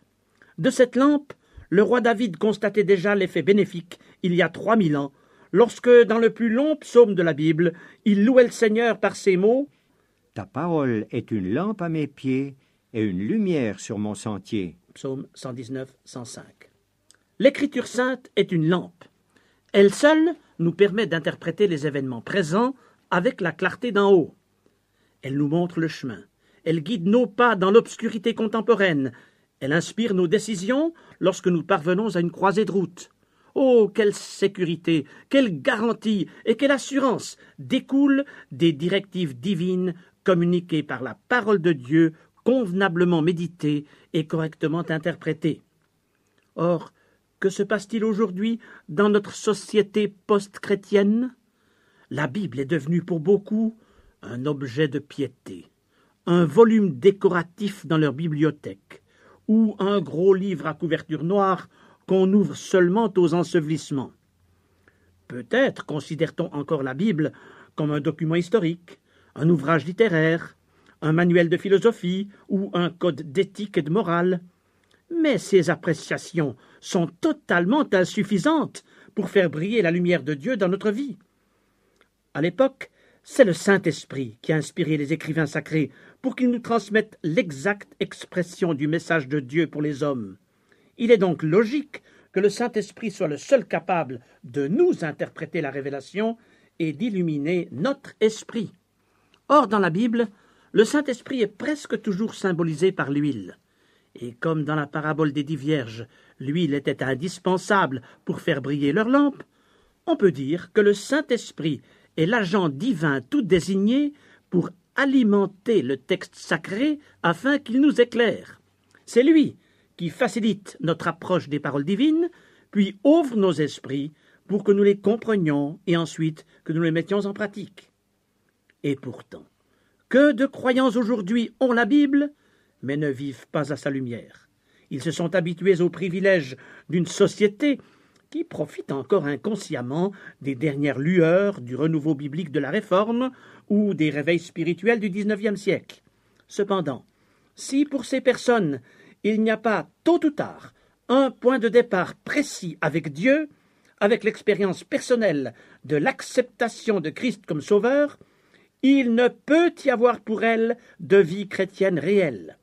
De cette lampe, le roi David constatait déjà l'effet bénéfique il y a 3000 ans, lorsque, dans le plus long psaume de la Bible, il louait le Seigneur par ces mots « Ta parole est une lampe à mes pieds et une lumière sur mon sentier. » Psaume 119, 105. L'Écriture sainte est une lampe. Elle seule nous permet d'interpréter les événements présents avec la clarté d'en haut. Elle nous montre le chemin. Elle guide nos pas dans l'obscurité contemporaine. Elle inspire nos décisions lorsque nous parvenons à une croisée de route. Oh, quelle sécurité, quelle garantie et quelle assurance découlent des directives divines communiquées par la parole de Dieu, convenablement méditée et correctement interprétée. Or, que se passe-t-il aujourd'hui dans notre société post-chrétienne? La Bible est devenue pour beaucoup un objet de piété, un volume décoratif dans leur bibliothèque, ou un gros livre à couverture noire qu'on ouvre seulement aux ensevelissements. Peut-être considère-t-on encore la Bible comme un document historique, un ouvrage littéraire, un manuel de philosophie ou un code d'éthique et de morale. Mais ces appréciations sont totalement insuffisantes pour faire briller la lumière de Dieu dans notre vie. À l'époque, c'est le Saint-Esprit qui a inspiré les écrivains sacrés pour qu'ils nous transmettent l'exacte expression du message de Dieu pour les hommes. Il est donc logique que le Saint-Esprit soit le seul capable de nous interpréter la révélation et d'illuminer notre esprit. Or, dans la Bible, le Saint-Esprit est presque toujours symbolisé par l'huile. Et comme dans la parabole des 10 vierges, l'huile était indispensable pour faire briller leur lampe, on peut dire que le Saint-Esprit est l'agent divin tout désigné pour alimenter le texte sacré afin qu'il nous éclaire. C'est lui qui facilite notre approche des paroles divines, puis ouvre nos esprits pour que nous les comprenions et ensuite que nous les mettions en pratique. Et pourtant, que de croyants aujourd'hui ont la Bible, mais ne vivent pas à sa lumière. Ils se sont habitués aux privilèges d'une société qui profite encore inconsciemment des dernières lueurs du renouveau biblique de la Réforme ou des réveils spirituels du XIXe siècle. Cependant, si pour ces personnes, il n'y a pas, tôt ou tard, un point de départ précis avec Dieu, avec l'expérience personnelle de l'acceptation de Christ comme sauveur, il ne peut y avoir pour elles de vie chrétienne réelle.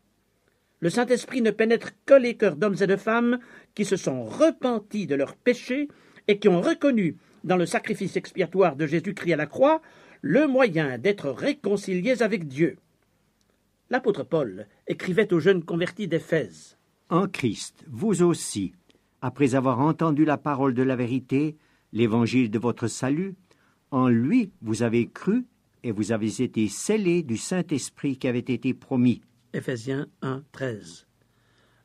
Le Saint-Esprit ne pénètre que les cœurs d'hommes et de femmes qui se sont repentis de leurs péchés et qui ont reconnu dans le sacrifice expiatoire de Jésus-Christ à la croix le moyen d'être réconciliés avec Dieu. L'apôtre Paul écrivait aux jeunes convertis d'Éphèse. « En Christ, vous aussi, après avoir entendu la parole de la vérité, l'évangile de votre salut, en lui vous avez cru et vous avez été scellés du Saint-Esprit qui avait été promis. » Éphésiens 1, 13.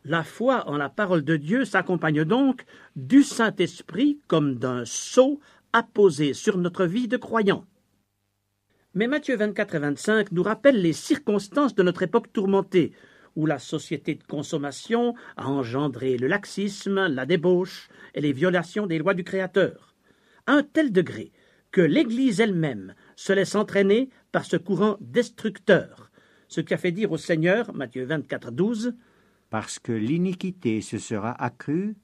La foi en la parole de Dieu s'accompagne donc du Saint-Esprit comme d'un sceau apposé sur notre vie de croyant. Mais Matthieu 24 et 25 nous rappellent les circonstances de notre époque tourmentée, où la société de consommation a engendré le laxisme, la débauche et les violations des lois du Créateur, à un tel degré que l'Église elle-même se laisse entraîner par ce courant destructeur, ce qui a fait dire au Seigneur, Matthieu 24, 12, « Parce que l'iniquité se sera accrue,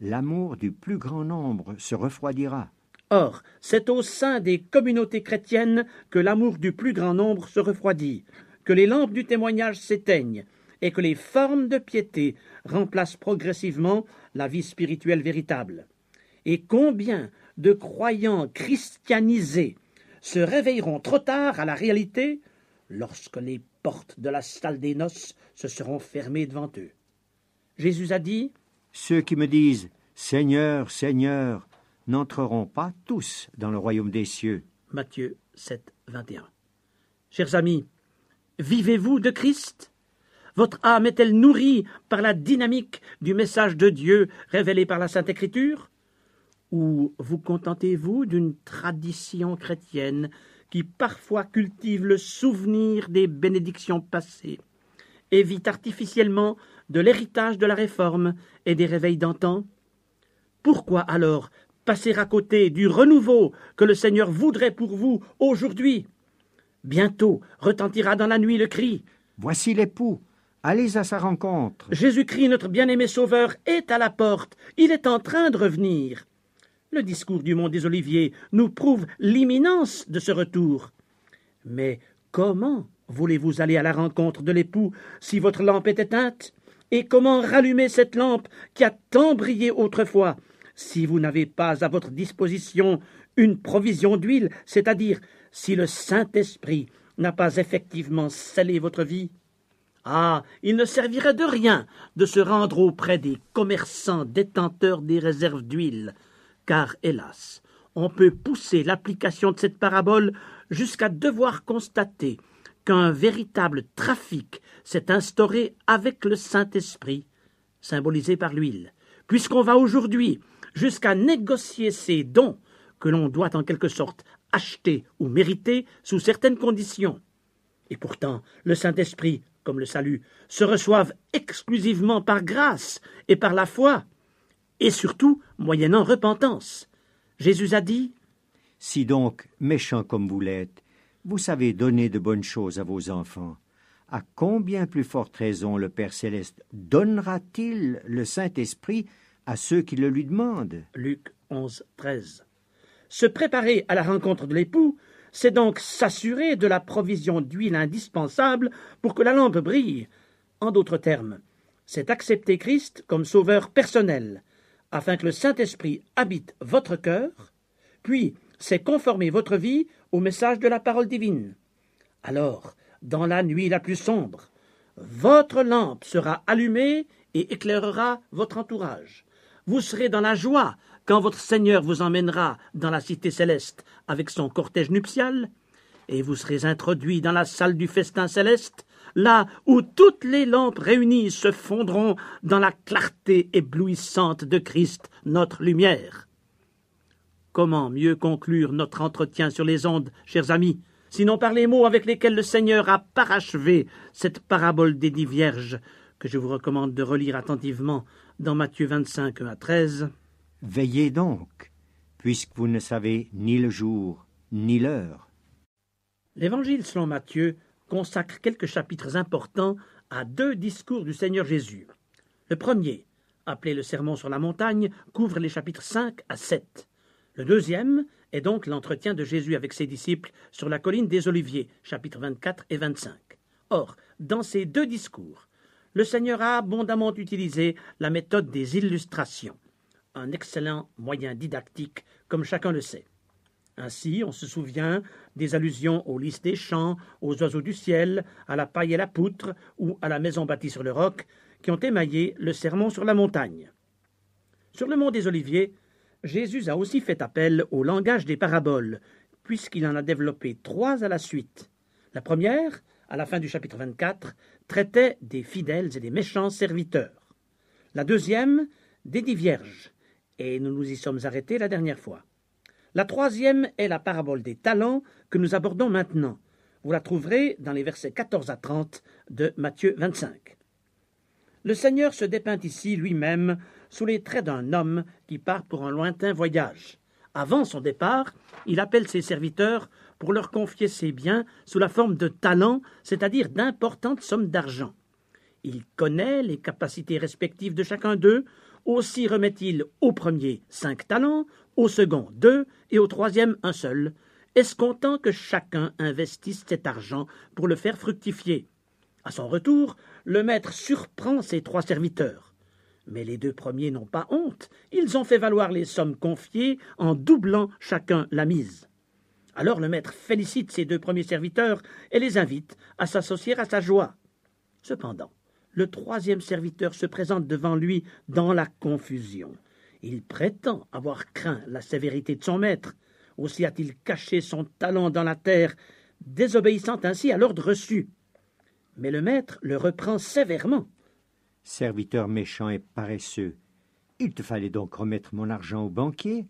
l'amour du plus grand nombre se refroidira. » Or, c'est au sein des communautés chrétiennes que l'amour du plus grand nombre se refroidit, que les lampes du témoignage s'éteignent et que les formes de piété remplacent progressivement la vie spirituelle véritable. Et combien de croyants christianisés se réveilleront trop tard à la réalité lorsque les portes de la salle des noces se seront fermées devant eux. Jésus a dit « Ceux qui me disent « Seigneur, Seigneur », n'entreront pas tous dans le royaume des cieux. » Matthieu 7, 21. Chers amis, vivez-vous de Christ? Votre âme est-elle nourrie par la dynamique du message de Dieu révélé par la Sainte Écriture? Ou vous contentez-vous d'une tradition chrétienne qui parfois cultive le souvenir des bénédictions passées évite artificiellement de l'héritage de la Réforme et des réveils d'antan? Pourquoi alors passer à côté du renouveau que le Seigneur voudrait pour vous aujourd'hui? Bientôt retentira dans la nuit le cri: Voici l'époux, allez à sa rencontre. Jésus-Christ, notre bien-aimé Sauveur, est à la porte, il est en train de revenir. Le discours du mont des Oliviers nous prouve l'imminence de ce retour. Mais comment voulez-vous aller à la rencontre de l'époux si votre lampe est éteinte? Et comment rallumer cette lampe qui a tant brillé autrefois si vous n'avez pas à votre disposition une provision d'huile, c'est-à-dire si le Saint-Esprit n'a pas effectivement scellé votre vie? Ah, il ne servirait de rien de se rendre auprès des commerçants détenteurs des réserves d'huile, car, hélas, on peut pousser l'application de cette parabole jusqu'à devoir constater qu'un véritable trafic s'est instauré avec le Saint-Esprit, symbolisé par l'huile, puisqu'on va aujourd'hui jusqu'à négocier ces dons que l'on doit en quelque sorte acheter ou mériter sous certaines conditions. Et pourtant, le Saint-Esprit, comme le salut, se reçoivent exclusivement par grâce et par la foi, et surtout moyennant repentance. Jésus a dit: Si donc, méchants comme vous l'êtes, vous savez donner de bonnes choses à vos enfants, à combien plus forte raison le Père Céleste donnera-t-il le Saint-Esprit à ceux qui le lui demandent? Luc 11, 13. Se préparer à la rencontre de l'époux, c'est donc s'assurer de la provision d'huile indispensable pour que la lampe brille. En d'autres termes, c'est accepter Christ comme sauveur personnel, afin que le Saint-Esprit habite votre cœur, puis c'est conformer votre vie au message de la parole divine. Alors, dans la nuit la plus sombre, votre lampe sera allumée et éclairera votre entourage. Vous serez dans la joie quand votre Seigneur vous emmènera dans la cité céleste avec son cortège nuptial, et vous serez introduit dans la salle du festin céleste, là où toutes les lampes réunies se fondront dans la clarté éblouissante de Christ, notre lumière. Comment mieux conclure notre entretien sur les ondes, chers amis, sinon par les mots avec lesquels le Seigneur a parachevé cette parabole des 10 vierges, que je vous recommande de relire attentivement dans Matthieu 25, 1 à 13. Veillez donc, puisque vous ne savez ni le jour, ni l'heure. L'Évangile selon Matthieu consacre quelques chapitres importants à 2 discours du Seigneur Jésus. Le premier, appelé le Sermon sur la montagne, couvre les chapitres 5 à 7. Le deuxième est donc l'entretien de Jésus avec ses disciples sur la colline des Oliviers, chapitres 24 et 25. Or, dans ces 2 discours, le Seigneur a abondamment utilisé la méthode des illustrations, un excellent moyen didactique, comme chacun le sait. Ainsi, on se souvient des allusions aux lys des champs, aux oiseaux du ciel, à la paille et la poutre, ou à la maison bâtie sur le roc, qui ont émaillé le sermon sur la montagne. Sur le mont des Oliviers, Jésus a aussi fait appel au langage des paraboles, puisqu'il en a développé 3 à la suite. La première, à la fin du chapitre 24, traitait des fidèles et des méchants serviteurs. La deuxième, des 10 vierges, et nous nous y sommes arrêtés la dernière fois. La troisième est la parabole des talents que nous abordons maintenant. Vous la trouverez dans les versets 14 à 30 de Matthieu 25. Le Seigneur se dépeint ici lui-même sous les traits d'un homme qui part pour un lointain voyage. Avant son départ, il appelle ses serviteurs pour leur confier ses biens sous la forme de talents, c'est-à-dire d'importantes sommes d'argent. Il connaît les capacités respectives de chacun d'eux, aussi remet-il au premier 5 talents, au second 2 et au troisième 1 seul, escomptant que chacun investisse cet argent pour le faire fructifier. À son retour, le maître surprend ses 3 serviteurs. Mais les 2 premiers n'ont pas honte, ils ont fait valoir les sommes confiées en doublant chacun la mise. Alors le maître félicite ses 2 premiers serviteurs et les invite à s'associer à sa joie. Cependant, le 3e serviteur se présente devant lui dans la confusion. Il prétend avoir craint la sévérité de son maître. Aussi a-t-il caché son talent dans la terre, désobéissant ainsi à l'ordre reçu. Mais le maître le reprend sévèrement. « Serviteur méchant et paresseux, il te fallait donc remettre mon argent au banquier,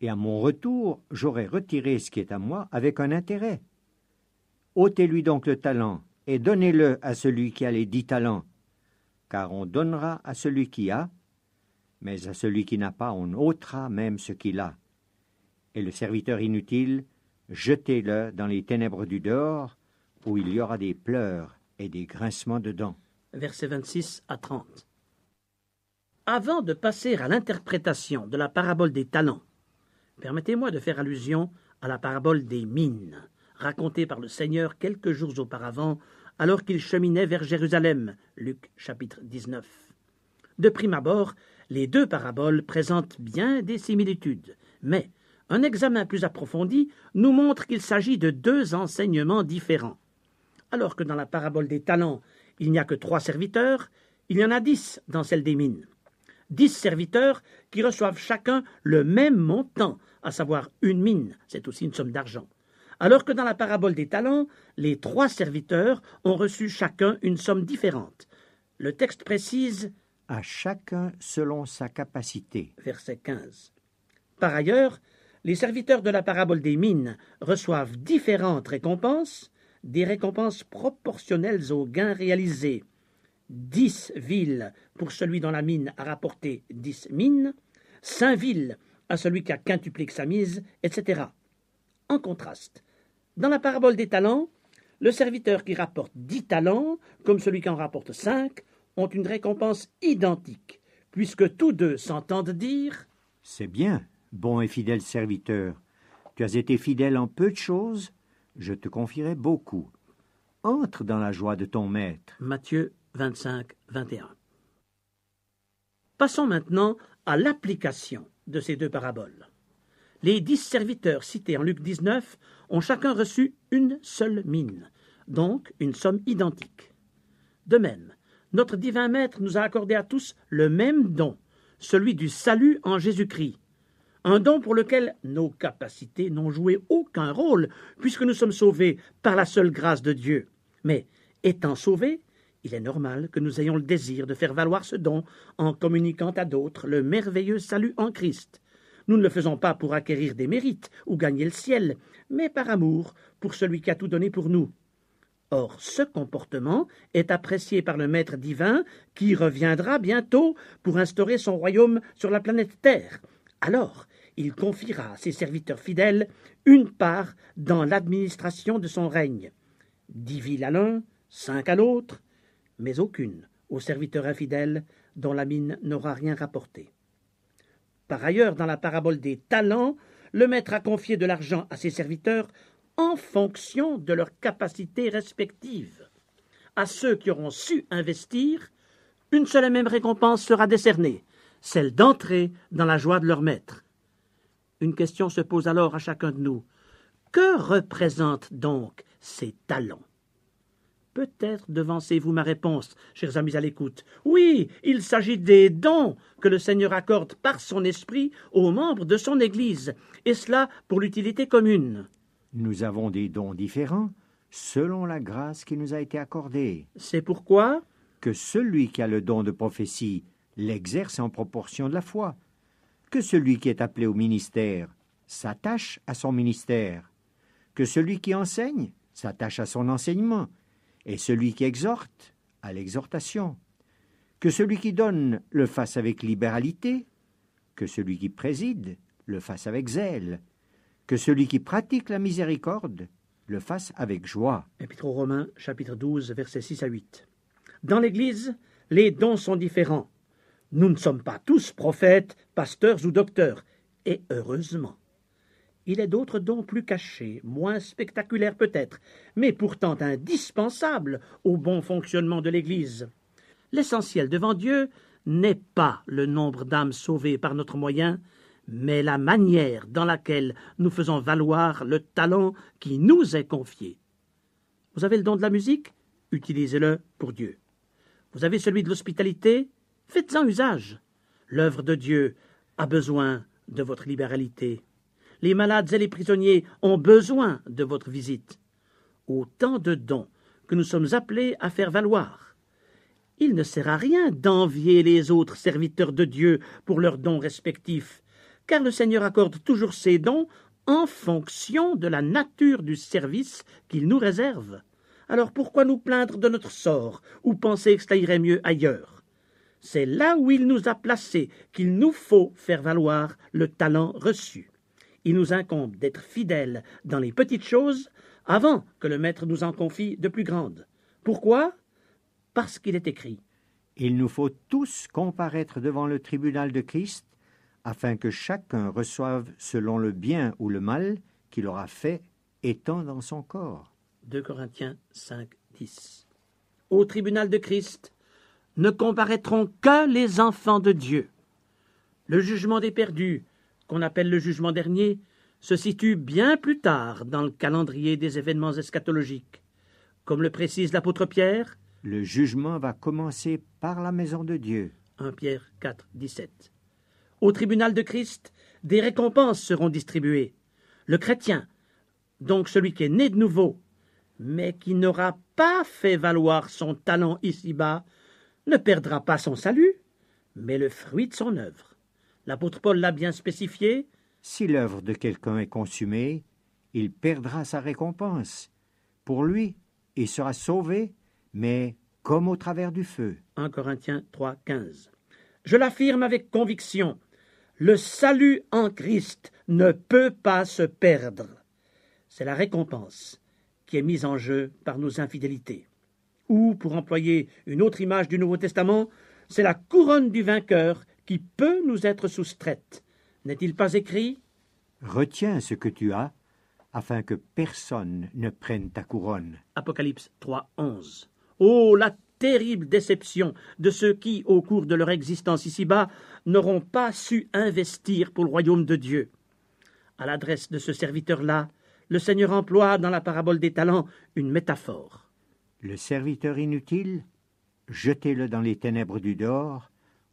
et à mon retour, j'aurais retiré ce qui est à moi avec un intérêt. Ôtez-lui donc le talent et donnez-le à celui qui a les 10 talents, car on donnera à celui qui a, mais à celui qui n'a pas, on ôtera même ce qu'il a. Et le serviteur inutile, jetez-le dans les ténèbres du dehors, où il y aura des pleurs et des grincements de dents. Versets 26 à 30. Avant de passer à l'interprétation de la parabole des talents, permettez-moi de faire allusion à la parabole des mines, racontée par le Seigneur quelques jours auparavant, alors qu'il cheminait vers Jérusalem. Luc chapitre 19. De prime abord, les deux paraboles présentent bien des similitudes, mais un examen plus approfondi nous montre qu'il s'agit de deux enseignements différents. Alors que dans la parabole des talents, il n'y a que 3 serviteurs, il y en a 10 dans celle des mines. 10 serviteurs qui reçoivent chacun le même montant, à savoir une mine, c'est aussi une somme d'argent. Alors que dans la parabole des talents, les 3 serviteurs ont reçu chacun une somme différente. Le texte précise « À chacun selon sa capacité ». Verset 15. Par ailleurs, les serviteurs de la parabole des mines reçoivent différentes récompenses, des récompenses proportionnelles aux gains réalisés. 10 villes pour celui dont la mine a rapporté 10 mines, 5 villes à celui qui a quintuplé sa mise, etc. En contraste, dans la parabole des talents, le serviteur qui rapporte 10 talents, comme celui qui en rapporte 5, ont une récompense identique, puisque tous deux s'entendent dire « C'est bien, bon et fidèle serviteur. Tu as été fidèle en peu de choses, je te confierai beaucoup. Entre dans la joie de ton maître. » Matthieu 25, 21. Passons maintenant à l'application de ces deux paraboles. Les 10 serviteurs cités en Luc 19 ont chacun reçu une seule mine, donc une somme identique. De même, notre divin Maître nous a accordé à tous le même don, celui du salut en Jésus-Christ, un don pour lequel nos capacités n'ont joué aucun rôle, puisque nous sommes sauvés par la seule grâce de Dieu. Mais, étant sauvés, il est normal que nous ayons le désir de faire valoir ce don en communiquant à d'autres le merveilleux salut en Christ. Nous ne le faisons pas pour acquérir des mérites ou gagner le ciel, mais par amour pour celui qui a tout donné pour nous. Or, ce comportement est apprécié par le Maître divin qui reviendra bientôt pour instaurer son royaume sur la planète Terre. Alors, il confiera à ses serviteurs fidèles une part dans l'administration de son règne. 10 villes à l'un, 5 à l'autre, mais aucune aux serviteurs infidèles dont la mine n'aura rien rapporté. Par ailleurs, dans la parabole des talents, le maître a confié de l'argent à ses serviteurs en fonction de leurs capacités respectives. À ceux qui auront su investir, une seule et même récompense sera décernée, celle d'entrer dans la joie de leur maître. Une question se pose alors à chacun de nous. Que représentent donc ces talents? Peut-être devancez-vous ma réponse, chers amis à l'écoute. Oui, il s'agit des dons que le Seigneur accorde par son esprit aux membres de son Église, et cela pour l'utilité commune. Nous avons des dons différents selon la grâce qui nous a été accordée. C'est pourquoi que celui qui a le don de prophétie l'exerce en proportion de la foi, que celui qui est appelé au ministère s'attache à son ministère, que celui qui enseigne s'attache à son enseignement, et celui qui exhorte à l'exhortation, que celui qui donne le fasse avec libéralité, que celui qui préside le fasse avec zèle, que celui qui pratique la miséricorde le fasse avec joie. Épître aux Romains, chapitre 12, versets 6 à 8. Dans l'Église, les dons sont différents. Nous ne sommes pas tous prophètes, pasteurs ou docteurs, et heureusement. Il est d'autres dons plus cachés, moins spectaculaires peut-être, mais pourtant indispensables au bon fonctionnement de l'Église. L'essentiel devant Dieu n'est pas le nombre d'âmes sauvées par notre moyen, mais la manière dans laquelle nous faisons valoir le talent qui nous est confié. Vous avez le don de la musique? Utilisez-le pour Dieu. Vous avez celui de l'hospitalité? Faites-en usage. L'œuvre de Dieu a besoin de votre libéralité. Les malades et les prisonniers ont besoin de votre visite. Autant de dons que nous sommes appelés à faire valoir. Il ne sert à rien d'envier les autres serviteurs de Dieu pour leurs dons respectifs, car le Seigneur accorde toujours ses dons en fonction de la nature du service qu'il nous réserve. Alors pourquoi nous plaindre de notre sort, ou penser que cela irait mieux ailleurs? C'est là où il nous a placés qu'il nous faut faire valoir le talent reçu. Il nous incombe d'être fidèles dans les petites choses avant que le Maître nous en confie de plus grandes. Pourquoi? Parce qu'il est écrit. Il nous faut tous comparaître devant le tribunal de Christ, afin que chacun reçoive selon le bien ou le mal qu'il aura fait étant dans son corps. 2 Corinthiens 5, 10. Au tribunal de Christ ne comparaîtront que les enfants de Dieu. Le jugement des perdus, qu'on appelle le jugement dernier, se situe bien plus tard dans le calendrier des événements eschatologiques. Comme le précise l'apôtre Pierre, le jugement va commencer par la maison de Dieu. 1 Pierre 4, 17. Au tribunal de Christ, des récompenses seront distribuées. Le chrétien, donc celui qui est né de nouveau, mais qui n'aura pas fait valoir son talent ici-bas, ne perdra pas son salut, mais le fruit de son œuvre. L'apôtre Paul l'a bien spécifié. Si l'œuvre de quelqu'un est consumée, il perdra sa récompense. Pour lui, il sera sauvé, mais comme au travers du feu. 1 Corinthiens 3, 15. Je l'affirme avec conviction, le salut en Christ ne peut pas se perdre. C'est la récompense qui est mise en jeu par nos infidélités. Ou, pour employer une autre image du Nouveau Testament, c'est la couronne du vainqueur qui peut nous être soustraite. N'est-il pas écrit? Retiens ce que tu as, afin que personne ne prenne ta couronne. Apocalypse 3, 11. Oh, la terrible déception de ceux qui, au cours de leur existence ici-bas, n'auront pas su investir pour le royaume de Dieu. À l'adresse de ce serviteur-là, le Seigneur emploie dans la parabole des talents une métaphore. Le serviteur inutile, jetez-le dans les ténèbres du dehors,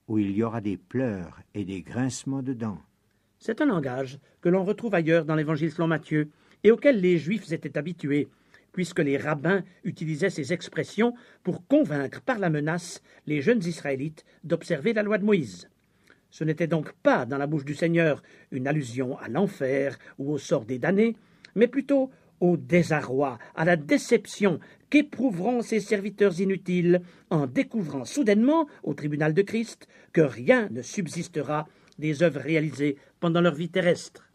où il y aura des pleurs et des grincements de dents. C'est un langage que l'on retrouve ailleurs dans l'Évangile selon Matthieu et auquel les Juifs étaient habitués, puisque les rabbins utilisaient ces expressions pour convaincre par la menace les jeunes Israélites d'observer la loi de Moïse. Ce n'était donc pas dans la bouche du Seigneur une allusion à l'enfer ou au sort des damnés, mais plutôt au désarroi, à la déception qu'éprouveront ces serviteurs inutiles en découvrant soudainement, au tribunal de Christ, que rien ne subsistera des œuvres réalisées pendant leur vie terrestre.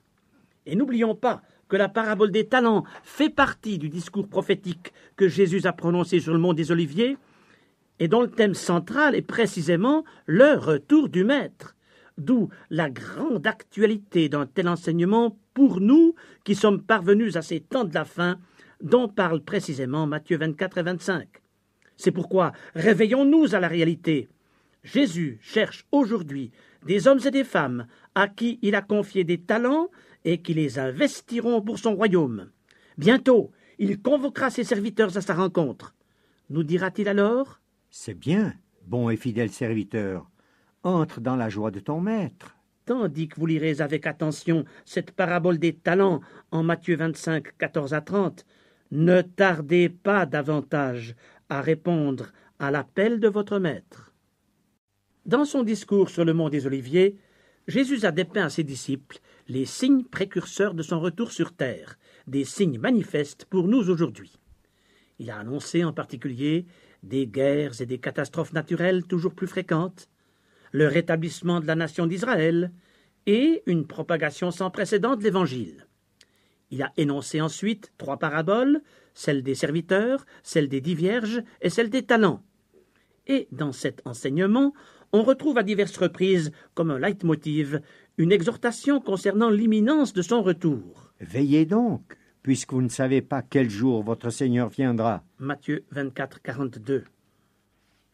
Et n'oublions pas que la parabole des talents fait partie du discours prophétique que Jésus a prononcé sur le mont des Oliviers et dont le thème central est précisément le retour du Maître, d'où la grande actualité d'un tel enseignement pour nous qui sommes parvenus à ces temps de la fin dont parle précisément Matthieu 24 et 25. C'est pourquoi réveillons-nous à la réalité. Jésus cherche aujourd'hui des hommes et des femmes à qui il a confié des talents et qui les investiront pour son royaume. Bientôt, il convoquera ses serviteurs à sa rencontre. Nous dira-t-il alors? C'est bien, bon et fidèle serviteur. Entre dans la joie de ton maître. Tandis que vous lirez avec attention cette parabole des talents en Matthieu 25, 14 à 30, ne tardez pas davantage à répondre à l'appel de votre maître. Dans son discours sur le mont des Oliviers, Jésus a dépeint à ses disciples les signes précurseurs de son retour sur terre, des signes manifestes pour nous aujourd'hui. Il a annoncé en particulier des guerres et des catastrophes naturelles toujours plus fréquentes, le rétablissement de la nation d'Israël et une propagation sans précédent de l'Évangile. Il a énoncé ensuite 3 paraboles, celle des serviteurs, celle des 10 vierges et celle des talents. Et dans cet enseignement, on retrouve à diverses reprises, comme un leitmotiv, une exhortation concernant l'imminence de son retour. Veillez donc, puisque vous ne savez pas quel jour votre Seigneur viendra. Matthieu 24, 42.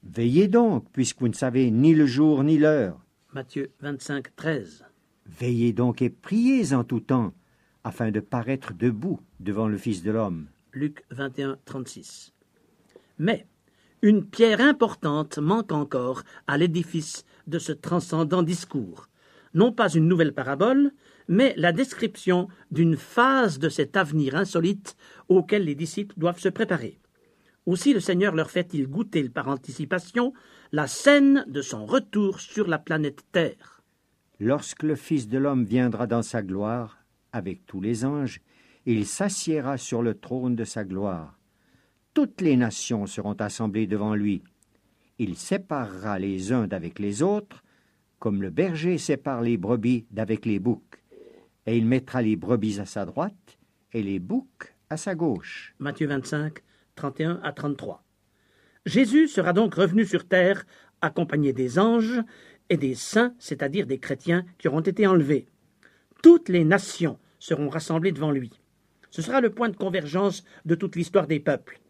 Veillez donc, puisque vous ne savez ni le jour ni l'heure. Matthieu 25, 13. Veillez donc et priez en tout temps, afin de paraître debout devant le Fils de l'homme. Luc 21, 36. Mais une pierre importante manque encore à l'édifice de ce transcendant discours. Non pas une nouvelle parabole, mais la description d'une phase de cet avenir insolite auquel les disciples doivent se préparer. Aussi le Seigneur leur fait-il goûter par anticipation la scène de son retour sur la planète Terre. Lorsque le Fils de l'homme viendra dans sa gloire, avec tous les anges, il s'assiera sur le trône de sa gloire. toutes les nations seront assemblées devant lui. Il séparera les uns d'avec les autres, comme le berger sépare les brebis d'avec les boucs. Et il mettra les brebis à sa droite et les boucs à sa gauche. Matthieu 25, 31 à 33. Jésus sera donc revenu sur terre accompagné des anges et des saints, c'est-à-dire des chrétiens qui auront été enlevés. Toutes les nations seront rassemblées devant lui. Ce sera le point de convergence de toute l'histoire des peuples.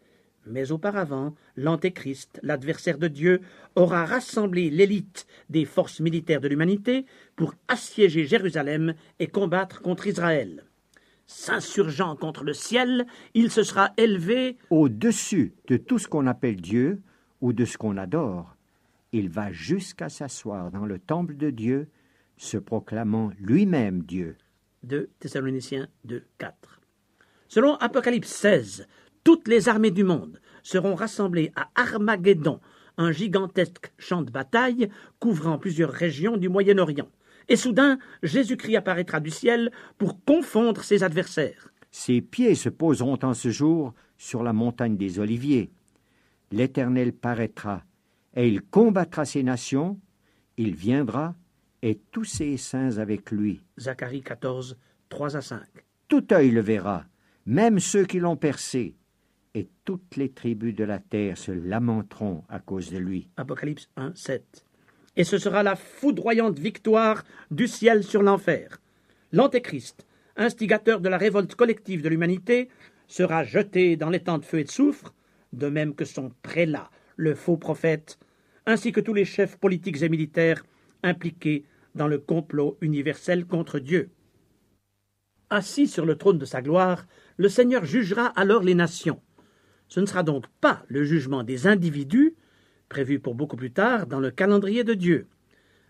Mais auparavant, l'Antéchrist, l'adversaire de Dieu, aura rassemblé l'élite des forces militaires de l'humanité pour assiéger Jérusalem et combattre contre Israël. S'insurgeant contre le ciel, il se sera élevé au-dessus de tout ce qu'on appelle Dieu ou de ce qu'on adore. Il va jusqu'à s'asseoir dans le temple de Dieu, se proclamant lui-même Dieu. 2 Thessaloniciens 2, 4. Selon Apocalypse 16, toutes les armées du monde seront rassemblées à Armageddon, un gigantesque champ de bataille couvrant plusieurs régions du Moyen-Orient. Et soudain, Jésus-Christ apparaîtra du ciel pour confondre ses adversaires. Ses pieds se poseront en ce jour sur la montagne des Oliviers. L'Éternel paraîtra, et il combattra ces nations, il viendra, et tous ses saints avec lui. Zacharie 14, 3 à 5. Tout œil le verra, même ceux qui l'ont percé, et toutes les tribus de la terre se lamenteront à cause de lui. Apocalypse 1, 7. Et ce sera la foudroyante victoire du ciel sur l'enfer. L'Antéchrist, instigateur de la révolte collective de l'humanité, sera jeté dans les temps de feu et de soufre, de même que son prélat, le faux prophète, ainsi que tous les chefs politiques et militaires impliqués dans le complot universel contre Dieu. Assis sur le trône de sa gloire, le Seigneur jugera alors les nations. Ce ne sera donc pas le jugement des individus, prévu pour beaucoup plus tard dans le calendrier de Dieu.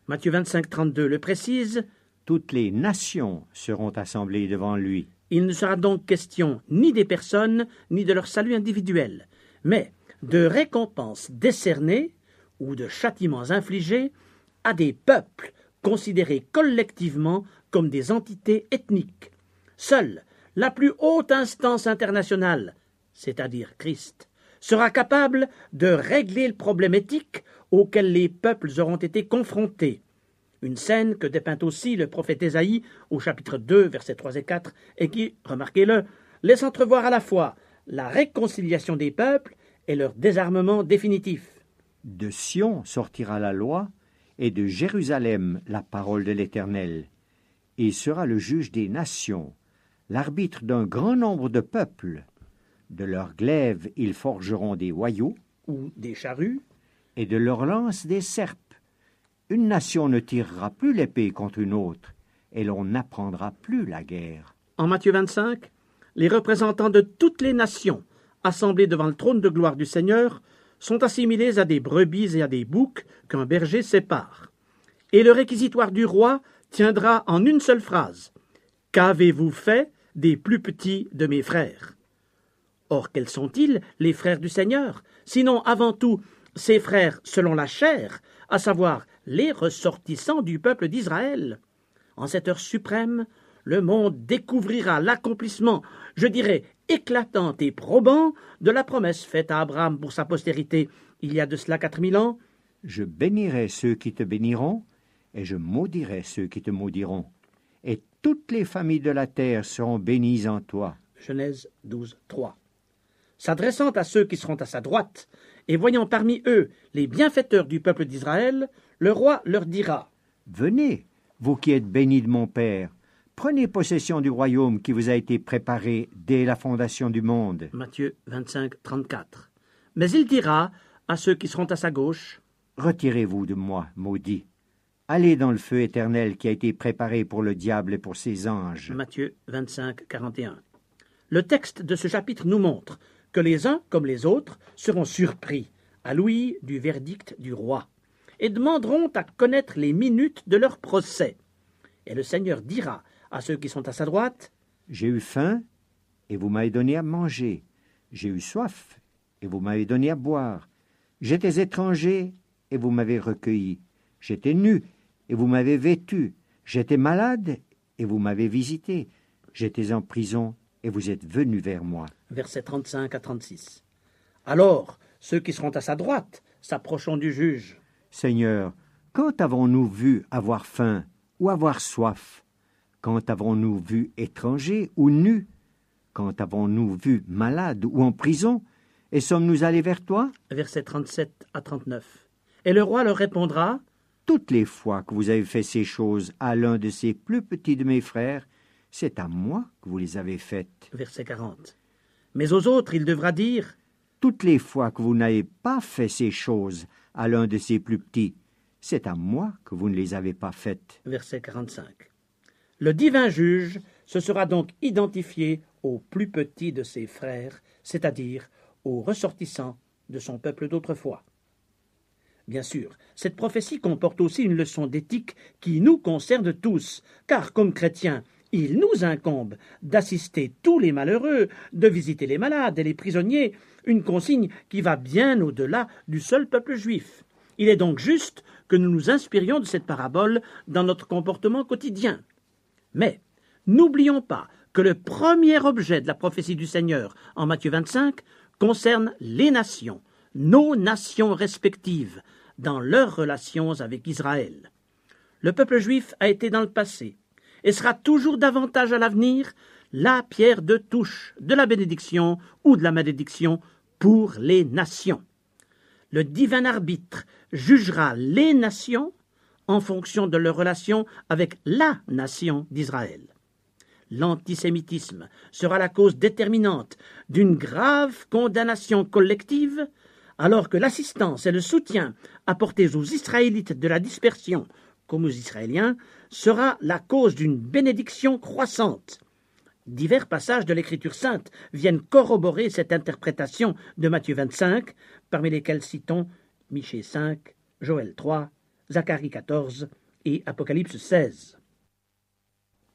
Matthieu 25, 32 le précise. Toutes les nations seront assemblées devant lui. Il ne sera donc question ni des personnes, ni de leur salut individuel, mais de récompenses décernées ou de châtiments infligés à des peuples considérés collectivement comme des entités ethniques. Seule la plus haute instance internationale, c'est-à-dire Christ, sera capable de régler le problème éthique auquel les peuples auront été confrontés. Une scène que dépeint aussi le prophète Ésaïe au chapitre 2, versets 3 et 4, et qui, remarquez-le, laisse entrevoir à la fois la réconciliation des peuples et leur désarmement définitif. De Sion sortira la loi, et de Jérusalem la parole de l'Éternel. Il sera le juge des nations, l'arbitre d'un grand nombre de peuples. De leurs glaives ils forgeront des hoyaux, ou des charrues, et de leurs lances des serpes. Une nation ne tirera plus l'épée contre une autre, et l'on n'apprendra plus la guerre. En Matthieu 25, les représentants de toutes les nations assemblés devant le trône de gloire du Seigneur sont assimilés à des brebis et à des boucs qu'un berger sépare. Et le réquisitoire du roi tiendra en une seule phrase. « Qu'avez-vous fait des plus petits de mes frères ?» Or, quels sont-ils, les frères du Seigneur, sinon avant tout ses frères selon la chair, à savoir les ressortissants du peuple d'Israël? En cette heure suprême, le monde découvrira l'accomplissement, je dirais, éclatant et probant de la promesse faite à Abraham pour sa postérité il y a de cela 4000 ans. Je bénirai ceux qui te béniront, et je maudirai ceux qui te maudiront. Et toutes les familles de la terre seront bénies en toi. Genèse 12, 3. S'adressant à ceux qui seront à sa droite, et voyant parmi eux les bienfaiteurs du peuple d'Israël, le roi leur dira : Venez, vous qui êtes bénis de mon Père, prenez possession du royaume qui vous a été préparé dès la fondation du monde. Matthieu 25, 34. Mais il dira à ceux qui seront à sa gauche : Retirez-vous de moi, maudits. Allez dans le feu éternel qui a été préparé pour le diable et pour ses anges. Matthieu 25, 41. Le texte de ce chapitre nous montre que les uns comme les autres seront surpris à l'ouïe du verdict du roi et demanderont à connaître les minutes de leur procès. Et le Seigneur dira à ceux qui sont à sa droite : J'ai eu faim, et vous m'avez donné à manger. J'ai eu soif, et vous m'avez donné à boire. J'étais étranger, et vous m'avez recueilli. J'étais nu, et vous m'avez vêtu. J'étais malade, et vous m'avez visité. J'étais en prison, et vous êtes venus vers moi. Versets 35 à 36. Alors, ceux qui seront à sa droite s'approcheront du juge. Seigneur, quand avons-nous vu avoir faim ou avoir soif? Quand avons-nous vu étranger ou nu? Quand avons-nous vu malade ou en prison? Et sommes-nous allés vers toi? Versets 37 à 39. Et le roi leur répondra, Toutes les fois que vous avez fait ces choses à l'un de ces plus petits de mes frères, c'est à moi que vous les avez faites. verset 40. Mais aux autres, il devra dire, Toutes les fois que vous n'avez pas fait ces choses à l'un de ces plus petits, c'est à moi que vous ne les avez pas faites. verset 45. Le divin juge se sera donc identifié au plus petit de ses frères, c'est-à-dire aux ressortissants de son peuple d'autrefois. Bien sûr, cette prophétie comporte aussi une leçon d'éthique qui nous concerne tous, car comme chrétiens, il nous incombe d'assister tous les malheureux, de visiter les malades et les prisonniers, une consigne qui va bien au-delà du seul peuple juif. Il est donc juste que nous nous inspirions de cette parabole dans notre comportement quotidien. Mais n'oublions pas que le premier objet de la prophétie du Seigneur en Matthieu 25 concerne les nations, nos nations respectives, dans leurs relations avec Israël. Le peuple juif a été dans le passé et sera toujours davantage à l'avenir la pierre de touche de la bénédiction ou de la malédiction pour les nations. Le divin arbitre jugera les nations en fonction de leur relation avec la nation d'Israël. L'antisémitisme sera la cause déterminante d'une grave condamnation collective, alors que l'assistance et le soutien apportés aux Israélites de la dispersion comme aux Israéliens sera la cause d'une bénédiction croissante. Divers passages de l'Écriture sainte viennent corroborer cette interprétation de Matthieu 25, parmi lesquels citons Michée 5, Joël 3, Zacharie 14 et Apocalypse 16.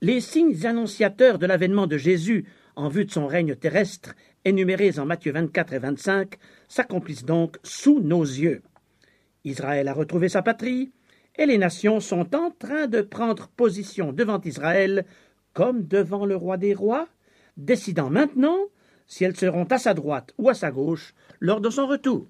Les signes annonciateurs de l'avènement de Jésus en vue de son règne terrestre, énumérés en Matthieu 24 et 25, s'accomplissent donc sous nos yeux. Israël a retrouvé sa patrie, et les nations sont en train de prendre position devant Israël comme devant le roi des rois, décidant maintenant si elles seront à sa droite ou à sa gauche lors de son retour.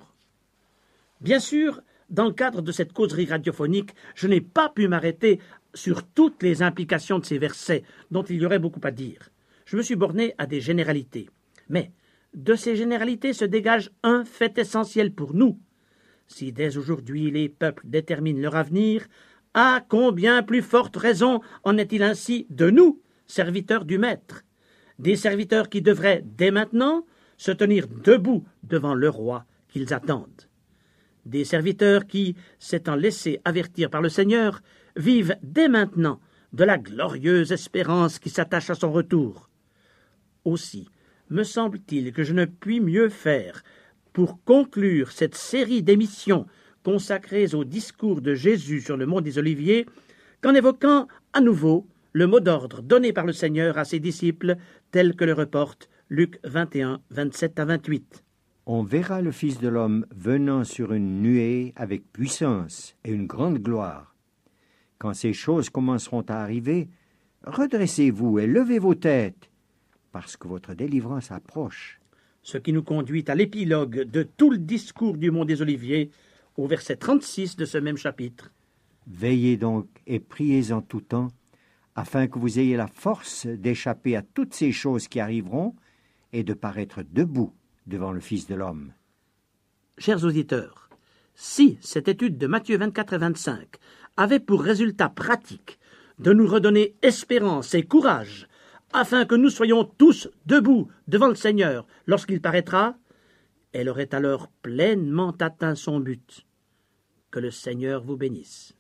Bien sûr, dans le cadre de cette causerie radiophonique, je n'ai pas pu m'arrêter sur toutes les implications de ces versets, dont il y aurait beaucoup à dire. Je me suis borné à des généralités. Mais de ces généralités se dégage un fait essentiel pour nous. Si dès aujourd'hui les peuples déterminent leur avenir, à combien plus forte raison en est-il ainsi de nous, serviteurs du Maître, des serviteurs qui devraient, dès maintenant, se tenir debout devant le roi qu'ils attendent. Des serviteurs qui, s'étant laissés avertir par le Seigneur, vivent dès maintenant de la glorieuse espérance qui s'attache à son retour. Aussi, me semble-t-il que je ne puis mieux faire pour conclure cette série d'émissions consacrées au discours de Jésus sur le mont des Oliviers qu'en évoquant à nouveau le mot d'ordre donné par le Seigneur à ses disciples tel que le reporte Luc 21, 27 à 28. On verra le Fils de l'homme venant sur une nuée avec puissance et une grande gloire. Quand ces choses commenceront à arriver, redressez-vous et levez vos têtes, parce que votre délivrance approche. Ce qui nous conduit à l'épilogue de tout le discours du mont des Oliviers, au verset 36 de ce même chapitre. Veillez donc et priez en tout temps, afin que vous ayez la force d'échapper à toutes ces choses qui arriveront et de paraître debout devant le Fils de l'homme. Chers auditeurs, si cette étude de Matthieu 24 et 25 avait pour résultat pratique de nous redonner espérance et courage, afin que nous soyons tous debout devant le Seigneur lorsqu'il paraîtra, elle aurait alors pleinement atteint son but. Que le Seigneur vous bénisse.